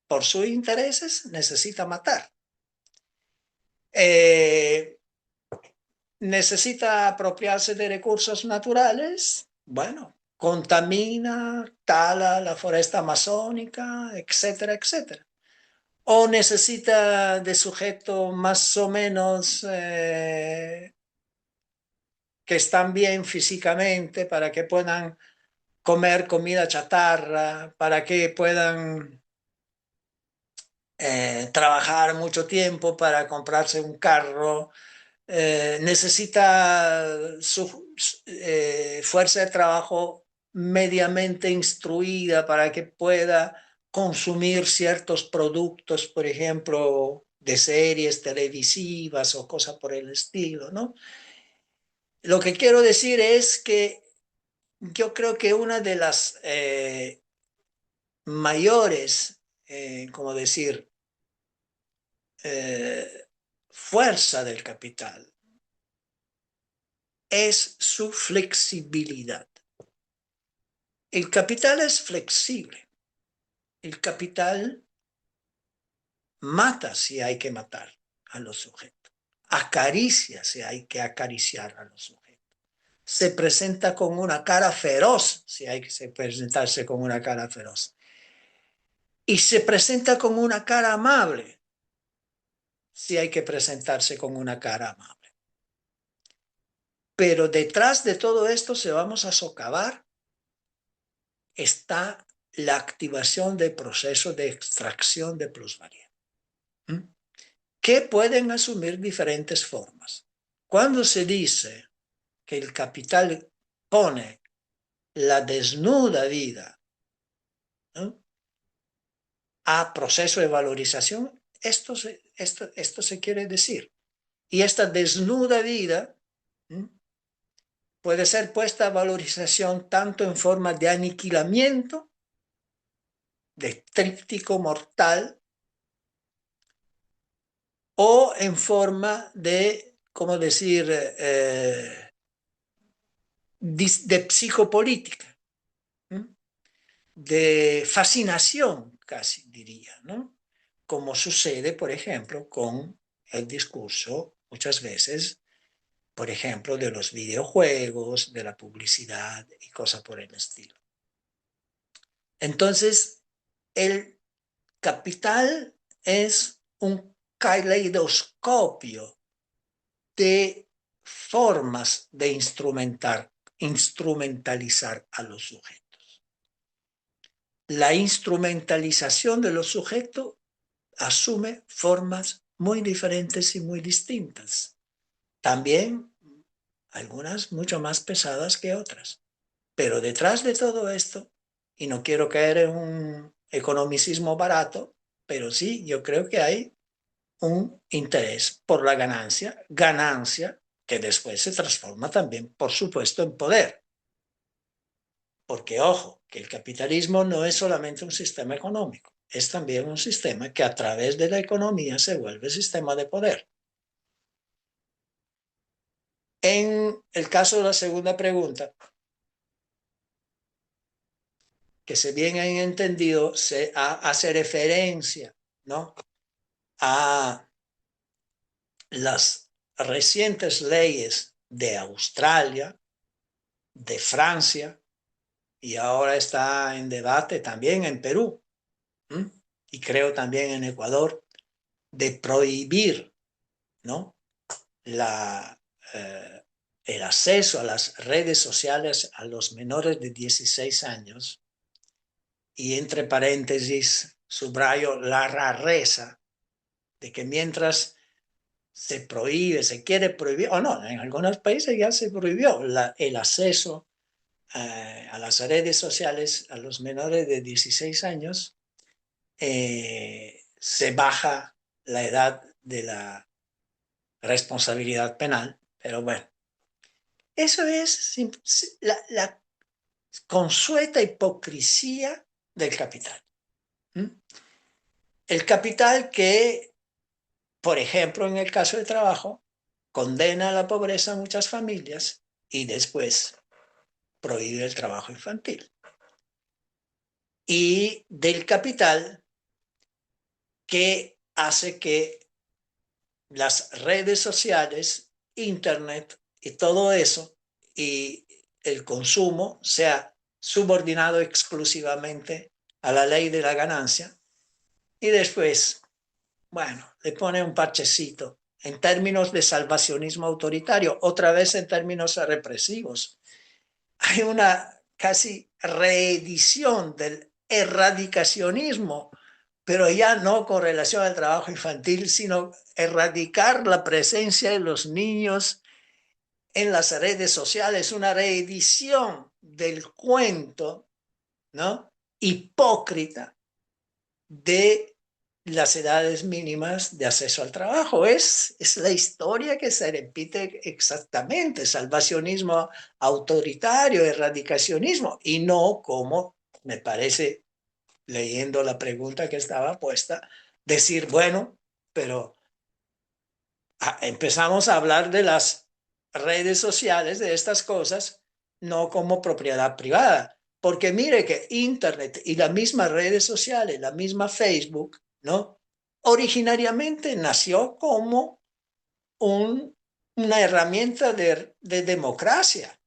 por sus intereses, necesita matar. Necesita apropiarse de recursos naturales, bueno, contamina, tala la foresta amazónica, etcétera, etcétera. O necesita de sujetos más o menos que están bien físicamente para que puedan comer comida chatarra, para que puedan trabajar mucho tiempo para comprarse un carro. Necesita su fuerza de trabajo mediamente instruida para que pueda consumir ciertos productos, por ejemplo, de series televisivas o cosas por el estilo, ¿no? Lo que quiero decir es que yo creo que una de las mayores, como decir, fuerza del capital es su flexibilidad. El capital es flexible. El capital mata si hay que matar a los sujetos. Acaricia si hay que acariciar a los sujetos. Se presenta con una cara feroz si hay que presentarse con una cara feroz. Y se presenta con una cara amable si hay que presentarse con una cara amable. Pero detrás de todo esto, si vamos a socavar, está la activación del proceso de extracción de plusvalía, que pueden asumir diferentes formas. Cuando se dice que el capital pone la desnuda vida, ¿no?, a proceso de valorización, esto se quiere decir. Y esta desnuda vida puede ser puesta a valorización tanto en forma de aniquilamiento, de tríptico mortal, o en forma de, ¿cómo decir?, de psicopolítica, de fascinación, casi diría, ¿no? Como sucede, por ejemplo, con el discurso muchas veces, por ejemplo, de los videojuegos, de la publicidad y cosas por el estilo. Entonces, el capital es un caleidoscopio de formas de instrumentalizar a los sujetos. La instrumentalización de los sujetos asume formas muy diferentes y muy distintas. También algunas mucho más pesadas que otras. Pero detrás de todo esto, y no quiero caer en un economicismo barato, pero sí, yo creo que hay un interés por la ganancia que después se transforma también, por supuesto, en poder. Porque, ojo, que el capitalismo no es solamente un sistema económico, es también un sistema que a través de la economía se vuelve sistema de poder. En el caso de la segunda pregunta, que se bien han entendido, se hace referencia, ¿no?, a las recientes leyes de Australia, de Francia, y ahora está en debate también en Perú, y creo también en Ecuador, de prohibir, ¿no?, el acceso a las redes sociales a los menores de 16 años, y entre paréntesis subrayo la rareza de que mientras se prohíbe, se quiere prohibir, o no, en algunos países ya se prohibió el acceso a las redes sociales a los menores de 16 años, se baja la edad de la responsabilidad penal, pero bueno, eso es la consueta hipocresía del capital. El capital que, por ejemplo, en el caso del trabajo, condena a la pobreza a muchas familias y después prohíbe el trabajo infantil. Y del capital que hace que las redes sociales, internet y todo eso, y el consumo sea subordinado exclusivamente a la ley de la ganancia, y después, bueno, le pone un parchecito en términos de salvacionismo autoritario, otra vez en términos represivos. Hay una casi reedición del erradicacionismo, pero ya no con relación al trabajo infantil, sino erradicar la presencia de los niños en las redes sociales, una reedición del cuento, ¿no?, hipócrita de las edades mínimas de acceso al trabajo. Es la historia que se repite exactamente, salvacionismo autoritario, erradicacionismo, y no como, me parece, leyendo la pregunta que estaba puesta, decir, bueno, pero empezamos a hablar de las redes sociales, de estas cosas, no como propiedad privada. Porque mire que Internet y las mismas redes sociales, la misma Facebook, ¿no?, originariamente nació como una herramienta de democracia.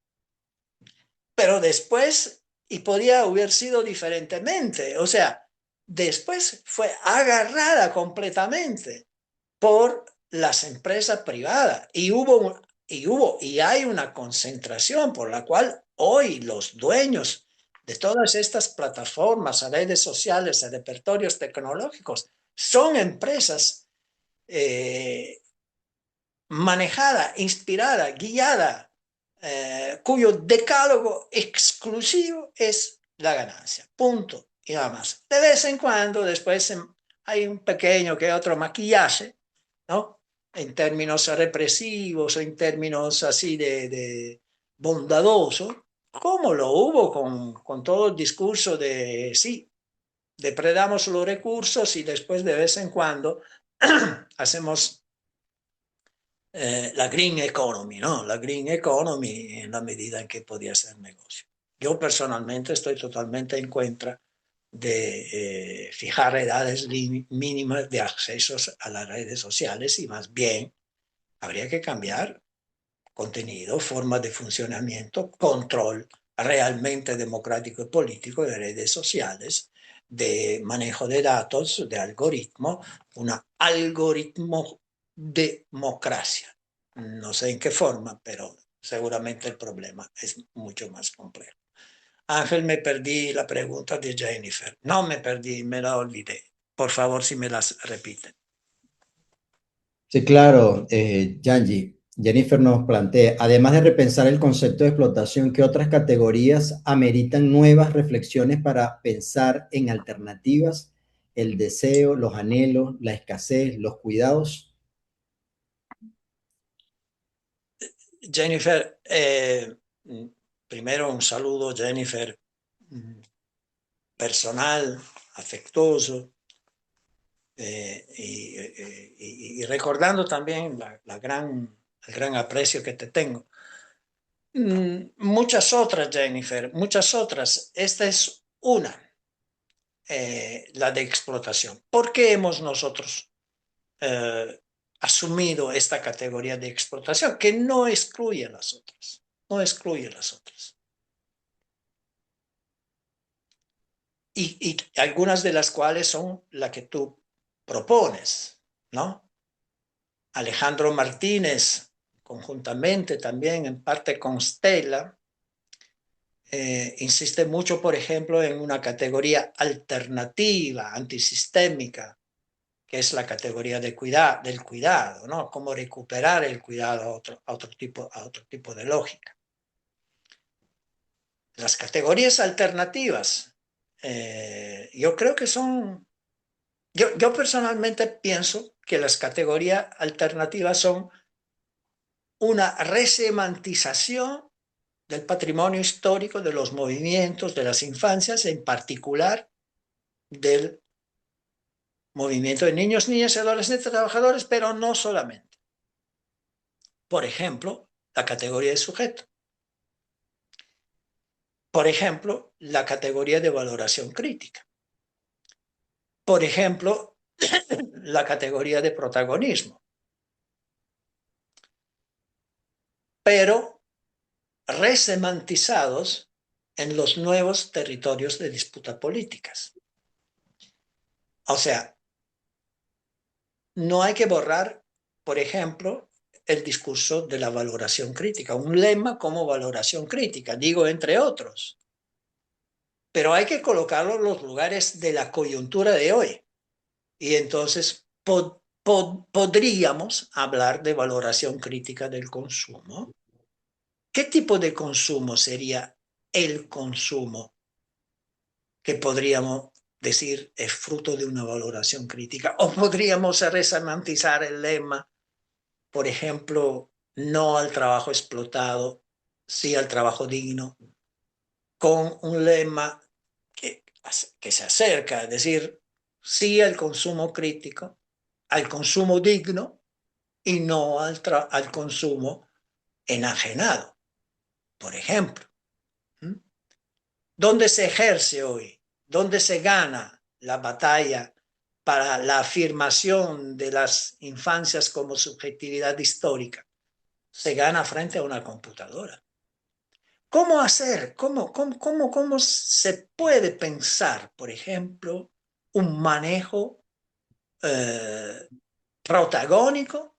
Pero después, y podría haber sido diferentemente, o sea, después fue agarrada completamente por las empresas privadas y hay una concentración por la cual hoy los dueños de todas estas plataformas, redes sociales, repertorios tecnológicos, son empresas manejada, inspirada, guiada, cuyo decálogo exclusivo es la ganancia. Punto. Y nada más. De vez en cuando, después hay un pequeño que otro maquillaje, ¿no? En términos represivos o en términos así de bondadoso, como lo hubo con todo el discurso de sí, depredamos los recursos y después de vez en cuando hacemos la green economy, ¿no? La green economy en la medida en que podía ser negocio. Yo personalmente estoy totalmente en contra de fijar edades mínimas de acceso a las redes sociales y más bien habría que cambiar contenido, formas de funcionamiento, control realmente democrático y político de redes sociales, de manejo de datos, de algoritmo, una algoritmo democracia. No sé en qué forma, pero seguramente el problema es mucho más complejo. Ángel, me perdí la pregunta de Jennifer. No me perdí, me la olvidé. Por favor, si me las repiten. Sí, claro, Yanji. Jennifer nos plantea, además de repensar el concepto de explotación, ¿qué otras categorías ameritan nuevas reflexiones para pensar en alternativas? El deseo, los anhelos, la escasez, los cuidados. Jennifer, primero un saludo, Jennifer, personal, afectuoso, y recordando también el gran aprecio que te tengo. Muchas otras, Jennifer, muchas otras. Esta es una, la de explotación. ¿Por qué hemos nosotros asumido esta categoría de explotación? Que no excluye las otras, no excluye las otras. Y algunas de las cuales son las que tú propones, ¿no? Alejandro Martínez, conjuntamente también en parte con Stella, insiste mucho, por ejemplo, en una categoría alternativa, antisistémica, que es la categoría del cuidado, ¿no? Cómo recuperar el cuidado a otro tipo de lógica. Las categorías alternativas, yo creo que son... Yo personalmente pienso que las categorías alternativas son una resemantización del patrimonio histórico, de los movimientos, de las infancias, en particular del movimiento de niños, niñas y adolescentes trabajadores, pero no solamente. Por ejemplo, la categoría de sujeto. Por ejemplo, la categoría de valoración crítica. Por ejemplo, la categoría de protagonismo. Pero resemantizados en los nuevos territorios de disputa políticas. O sea, no hay que borrar, por ejemplo, el discurso de la valoración crítica, un lema como valoración crítica, digo entre otros. Pero hay que colocarlo en los lugares de la coyuntura de hoy. Y entonces podríamos hablar de valoración crítica del consumo. ¿Qué tipo de consumo sería el consumo que podríamos decir es fruto de una valoración crítica? O podríamos resemantizar el lema, por ejemplo, no al trabajo explotado, sí al trabajo digno, con un lema que se acerca, es decir, sí al consumo crítico, al consumo digno y no al consumo enajenado, por ejemplo. ¿Dónde se ejerce hoy? ¿Dónde se gana la batalla para la afirmación de las infancias como subjetividad histórica? Se gana frente a una computadora. ¿Cómo hacer? ¿Cómo se puede pensar, por ejemplo, un manejo protagónico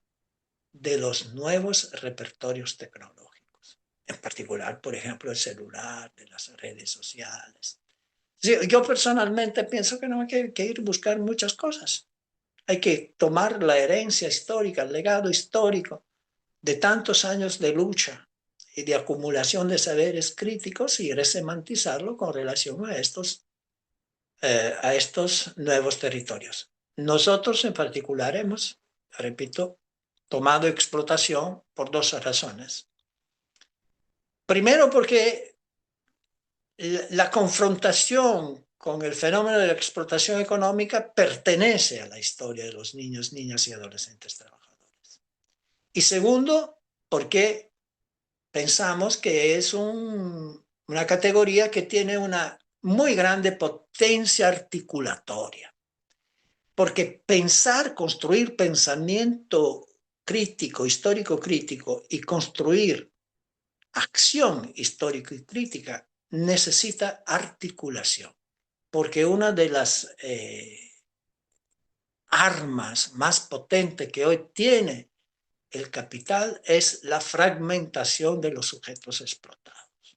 de los nuevos repertorios tecnológicos? En particular, por ejemplo, el celular, de las redes sociales. Sí, yo personalmente pienso que no hay que ir a buscar muchas cosas. Hay que tomar la herencia histórica, el legado histórico de tantos años de lucha y de acumulación de saberes críticos y resemantizarlo con relación a estos nuevos territorios. nosotros en particular hemos, repito, tomado explotación por dos razones. Primero, porque la confrontación con el fenómeno de la explotación económica pertenece a la historia de los niños, niñas y adolescentes trabajadores. Y segundo, porque pensamos que es una categoría que tiene una muy grande potencia articulatoria. Porque pensar, construir pensamiento crítico, histórico crítico y construir acción histórico y crítica necesita articulación, porque una de las armas más potentes que hoy tiene el capital es la fragmentación de los sujetos explotados.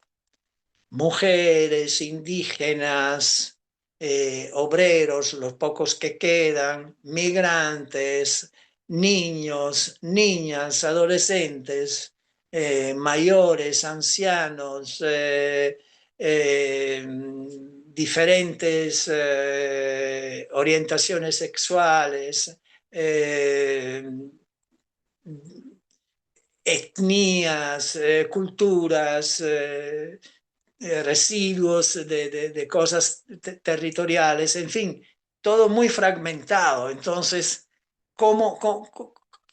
Mujeres, indígenas, obreros, los pocos que quedan, migrantes, niños, niñas, adolescentes, mayores, ancianos, diferentes orientaciones sexuales, etnias, culturas, residuos de cosas territoriales, en fin, todo muy fragmentado. Entonces,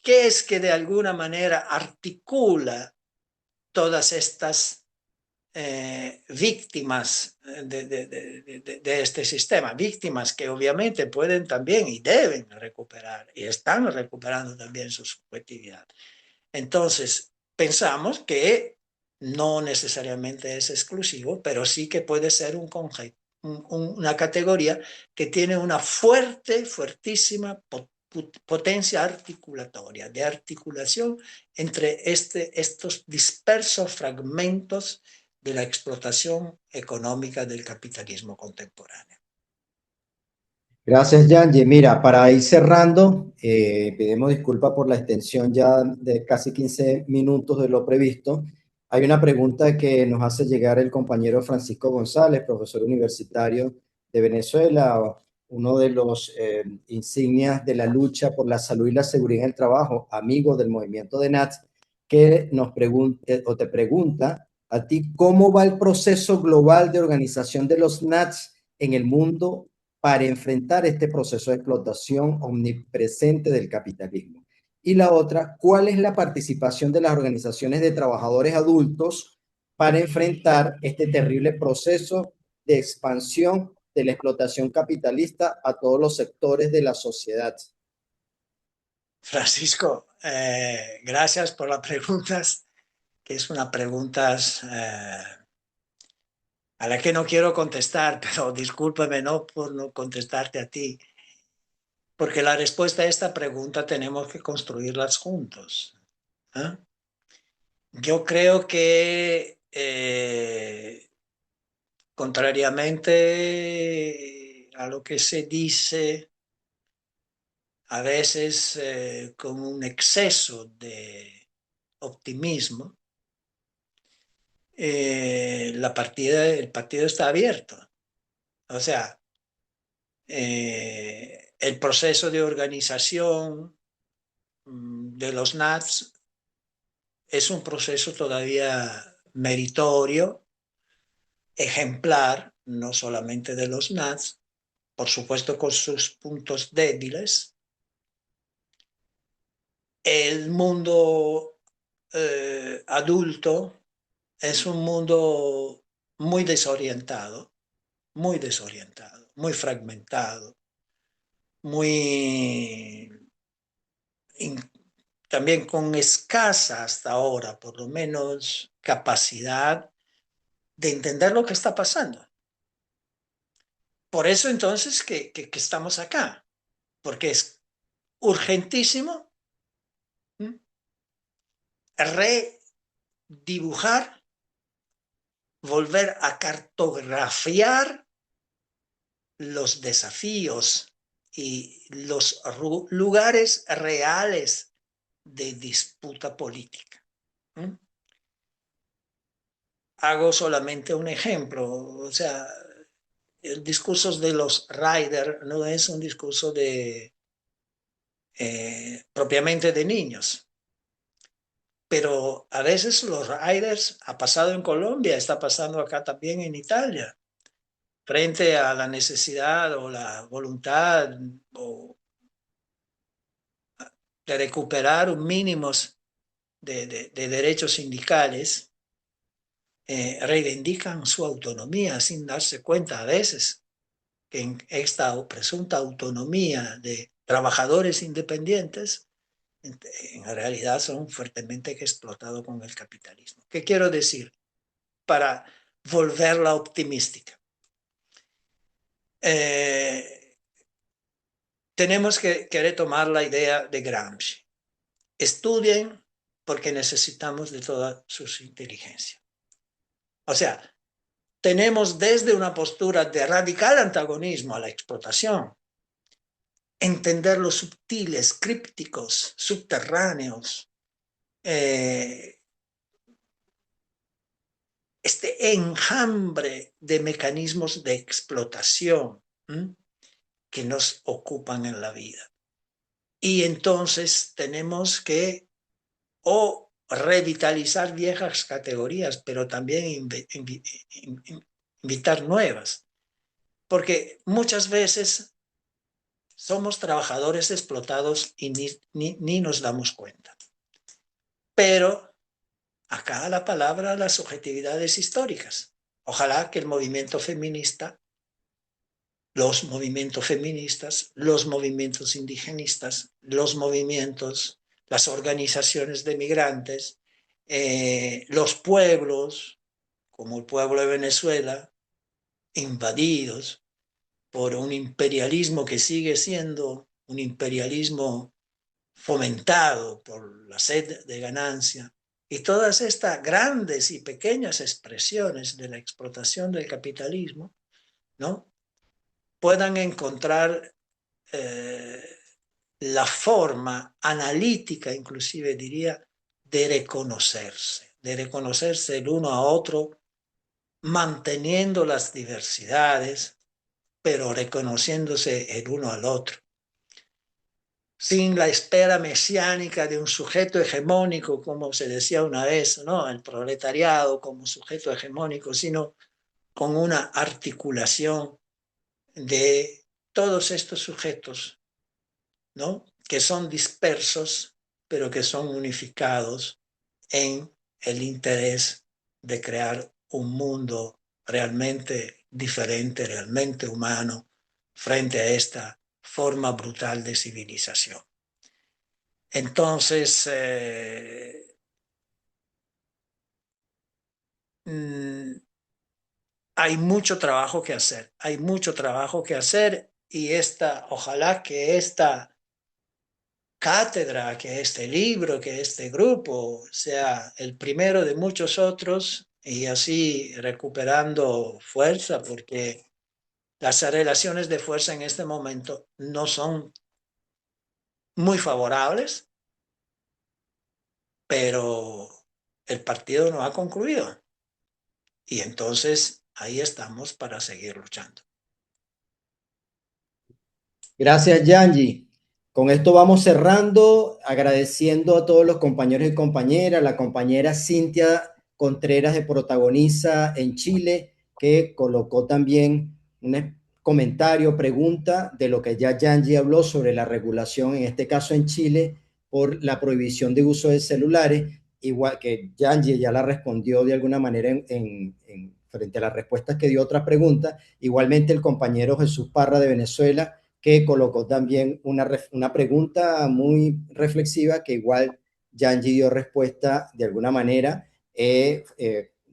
¿qué es que de alguna manera articula todas estas víctimas de este sistema? Víctimas que obviamente pueden también y deben recuperar y están recuperando también su subjetividad. Entonces, pensamos que no necesariamente es exclusivo, pero sí que puede ser una categoría que tiene una fuertísima potencia articulatoria, de articulación entre estos dispersos fragmentos de la explotación económica del capitalismo contemporáneo. Gracias, Yanji. Mira, para ir cerrando, pedimos disculpas por la extensión ya de casi 15 minutos de lo previsto. Hay una pregunta que nos hace llegar el compañero Francisco González, profesor universitario de Venezuela, uno de los insignias de la lucha por la salud y la seguridad en el trabajo, amigo del movimiento de NATS, que nos pregunta o te pregunta a ti cómo va el proceso global de organización de los NATS en el mundo para enfrentar este proceso de explotación omnipresente del capitalismo. Y la otra, ¿cuál es la participación de las organizaciones de trabajadores adultos para enfrentar este terrible proceso de expansión de la explotación capitalista a todos los sectores de la sociedad? Francisco, gracias por las preguntas, que es una pregunta a la que no quiero contestar, pero discúlpame no por no contestarte a ti, porque la respuesta a esta pregunta tenemos que construirlas juntos. ¿Eh? Yo creo que, contrariamente a lo que se dice a veces con un exceso de optimismo, el partido está abierto. O sea, el proceso de organización de los NATS es un proceso todavía meritorio, ejemplar, no solamente de los NATS, por supuesto con sus puntos débiles. El mundo adulto es un mundo muy desorientado, muy fragmentado, también con escasa hasta ahora, por lo menos, capacidad de entender lo que está pasando. Por eso entonces que estamos acá, porque es urgentísimo redibujar, volver a cartografiar los desafíos y los lugares reales de disputa política. Hago solamente un ejemplo, o sea, el discurso de los Rider no es un discurso de propiamente de niños. Pero a veces los riders, ha pasado en Colombia, está pasando acá también en Italia, frente a la necesidad o la voluntad de recuperar un mínimos de derechos sindicales, reivindican su autonomía sin darse cuenta a veces que en esta presunta autonomía de trabajadores independientes, en realidad son fuertemente explotados con el capitalismo. ¿Qué quiero decir? Para volverla optimística. Tenemos que retomar la idea de Gramsci. Estudien porque necesitamos de toda su inteligencia. O sea, tenemos desde una postura de radical antagonismo a la explotación, entender los sutiles, crípticos, subterráneos, este enjambre de mecanismos de explotación que nos ocupan en la vida. Y entonces tenemos que revitalizar viejas categorías, pero también invitar nuevas. Porque muchas veces somos trabajadores explotados y ni nos damos cuenta. Pero acá la palabra, las subjetividades históricas. Ojalá que el movimiento feminista, los movimientos feministas, los movimientos indigenistas, los movimientos, las organizaciones de migrantes, los pueblos, como el pueblo de Venezuela, invadidos por un imperialismo que sigue siendo un imperialismo fomentado por la sed de ganancia, y todas estas grandes y pequeñas expresiones de la explotación del capitalismo, ¿no?, puedan encontrar la forma analítica, inclusive diría, de reconocerse el uno a otro, manteniendo las diversidades, pero reconociéndose el uno al otro, sin la espera mesiánica de un sujeto hegemónico, como se decía una vez, ¿no?, el proletariado como sujeto hegemónico, sino con una articulación de todos estos sujetos, ¿no?, que son dispersos, pero que son unificados en el interés de crear un mundo realmente diferente, realmente humano, frente a esta forma brutal de civilización. Entonces, hay mucho trabajo que hacer, y ojalá que esta cátedra, que este libro, que este grupo sea el primero de muchos otros, y así recuperando fuerza, porque las relaciones de fuerza en este momento no son muy favorables, pero el partido no ha concluido. Y entonces ahí estamos para seguir luchando. Gracias, Yanji. Con esto vamos cerrando, agradeciendo a todos los compañeros y compañeras, la compañera Cintia Contreras de Protagoniza en Chile, que colocó también un comentario, pregunta de lo que ya Yanji habló sobre la regulación, en este caso en Chile, por la prohibición de uso de celulares, igual que Yanji ya la respondió de alguna manera frente a las respuestas que dio otra pregunta. Igualmente el compañero Jesús Parra de Venezuela, que colocó también una pregunta muy reflexiva, que igual Yanji dio respuesta de alguna manera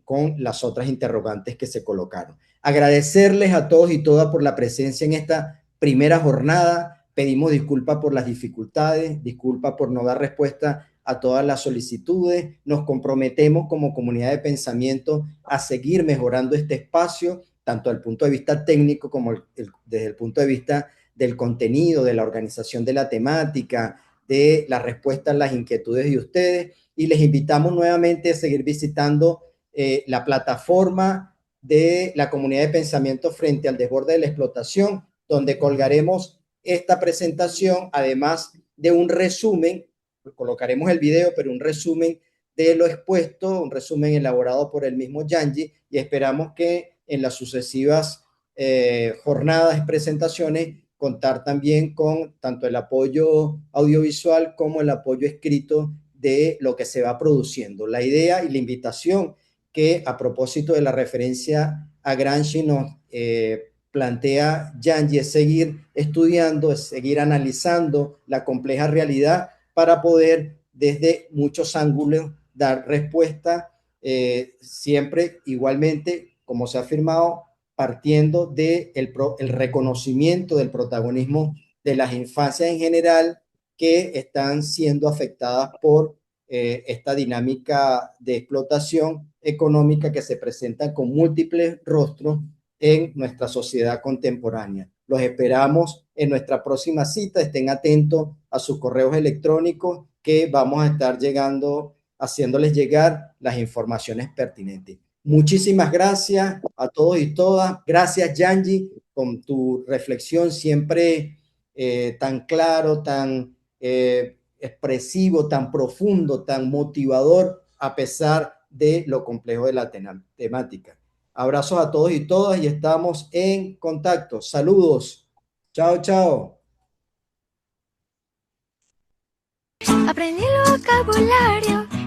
con las otras interrogantes que se colocaron. Agradecerles a todos y todas por la presencia en esta primera jornada. Pedimos disculpas por las dificultades, disculpas por no dar respuesta a todas las solicitudes. Nos comprometemos como comunidad de pensamiento a seguir mejorando este espacio, tanto desde el punto de vista técnico como desde el punto de vista del contenido, de la organización de la temática, de la respuesta a las inquietudes de ustedes, y les invitamos nuevamente a seguir visitando la plataforma de la comunidad de pensamiento frente al desborde de la explotación, donde colgaremos esta presentación, además de un resumen, colocaremos el video, pero un resumen de lo expuesto, un resumen elaborado por el mismo Yanji, y esperamos que en las sucesivas jornadas y presentaciones contar también con tanto el apoyo audiovisual como el apoyo escrito de lo que se va produciendo. La idea y la invitación que a propósito de la referencia a Gramsci nos plantea Yanji es seguir estudiando, es seguir analizando la compleja realidad para poder desde muchos ángulos dar respuesta, siempre igualmente, como se ha afirmado, partiendo del el reconocimiento del protagonismo de las infancias en general que están siendo afectadas por esta dinámica de explotación económica que se presenta con múltiples rostros en nuestra sociedad contemporánea. Los esperamos en nuestra próxima cita. Estén atentos a sus correos electrónicos que vamos a estar haciéndoles llegar las informaciones pertinentes. Muchísimas gracias a todos y todas. Gracias, Yanji, con tu reflexión siempre tan claro, tan expresivo, tan profundo, tan motivador, a pesar de lo complejo de la temática. Abrazos a todos y todas y estamos en contacto. Saludos. Chao, chao. Aprendí el vocabulario